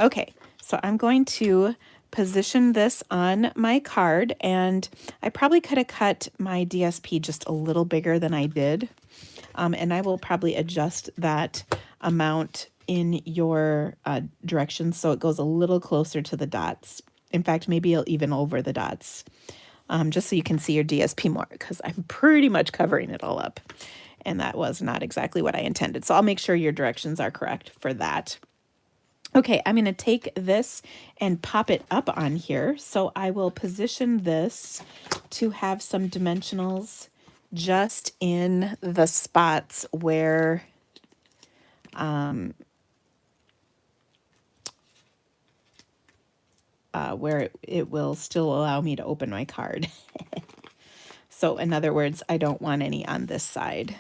Okay, so I'm going to position this on my card, and I probably could have cut my DSP just a little bigger than I did. And I will probably adjust that amount in your directions so it goes a little closer to the dots. In fact, maybe even over the dots, just so you can see your DSP more, because I'm pretty much covering it all up. And that was not exactly what I intended. So I'll make sure your directions are correct for that. Okay, I'm going to take this and pop it up on here. So I will position this to have some dimensionals just in the spots where it will still allow me to open my card. So in other words, I don't want any on this side.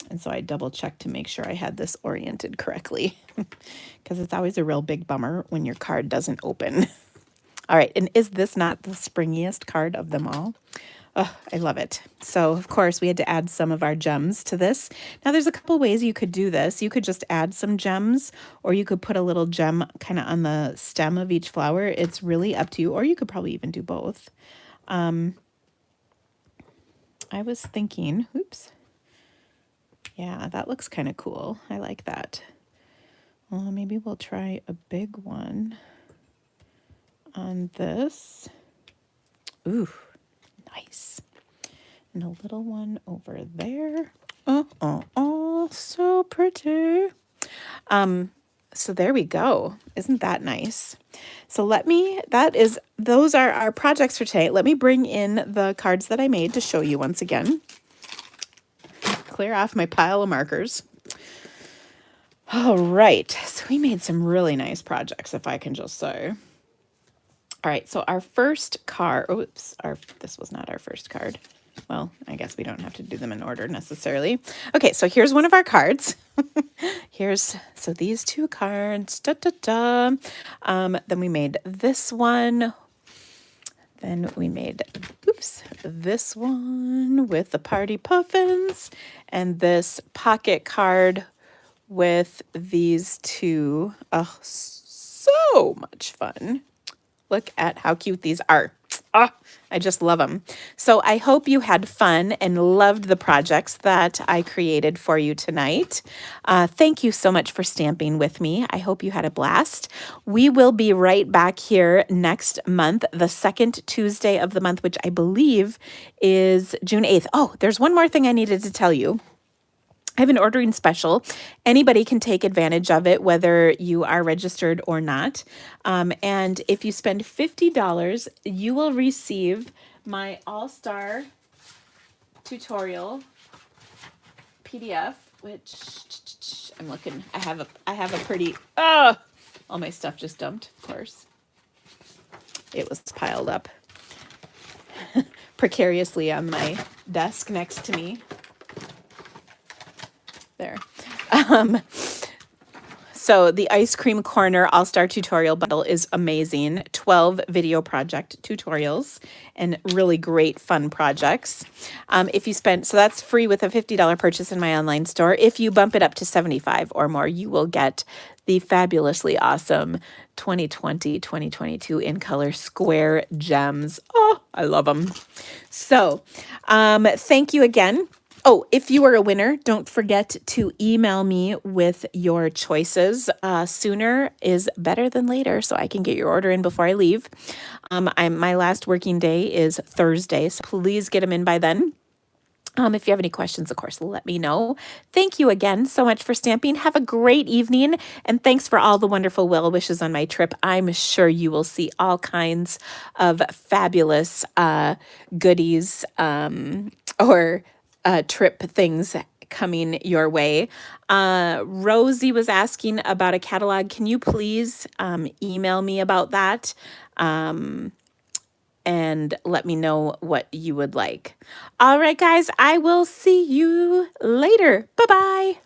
And so I double checked to make sure I had this oriented correctly because it's always a real big bummer when your card doesn't open. All right, and is this not the springiest card of them all? Oh, I love it. So, of course, we had to add some of our gems to this. Now, there's a couple ways you could do this. You could just add some gems, or you could put a little gem kind of on the stem of each flower. It's really up to you, or you could probably even do both. I was thinking, oops. Yeah, that looks kind of cool. I like that. Well, maybe we'll try a big one on this. Ooh, nice. And a little one over there. Oh, so pretty. So there we go. Isn't that nice? So those are our projects for today. Let me bring in the cards that I made to show you once again. Clear off my pile of markers. All right, so we made some really nice projects, if I can just say. All right, so our first card, this was not our first card. Well, I guess we don't have to do them in order necessarily. Okay, so here's one of our cards. So these two cards, then we made this one. Then we made, this one with the party puffins, and this pocket card with these two. Oh, so much fun. Look at how cute these are. Oh, I just love them. So I hope you had fun and loved the projects that I created for you tonight. Thank you so much for stamping with me. I hope you had a blast. We will be right back here next month, the second Tuesday of the month, which I believe is June 8th. Oh, there's one more thing I needed to tell you. I have an ordering special. Anybody can take advantage of it, whether you are registered or not. And if you spend $50, you will receive my All-Star tutorial PDF, which I'm looking. I have a pretty. Oh, all my stuff just dumped. Of course, it was piled up precariously on my desk next to me. There. So the Ice Cream Corner All-Star Tutorial Bundle is amazing. 12 video project tutorials and really great fun projects. So that's free with a $50 purchase in my online store. If you bump it up to $75 or more, you will get the fabulously awesome 2020-2022 in color square gems. Oh, I love them. So thank you again. Oh, if you are a winner, don't forget to email me with your choices. Sooner is better than later, so I can get your order in before I leave. My last working day is Thursday, so please get them in by then. If you have any questions, of course, let me know. Thank you again so much for stamping. Have a great evening, and thanks for all the wonderful well wishes on my trip. I'm sure you will see all kinds of fabulous goodies or trip things coming your way. Rosie was asking about a catalog. Can you please email me about that? And let me know what you would like. All right, guys, I will see you later. Bye-bye.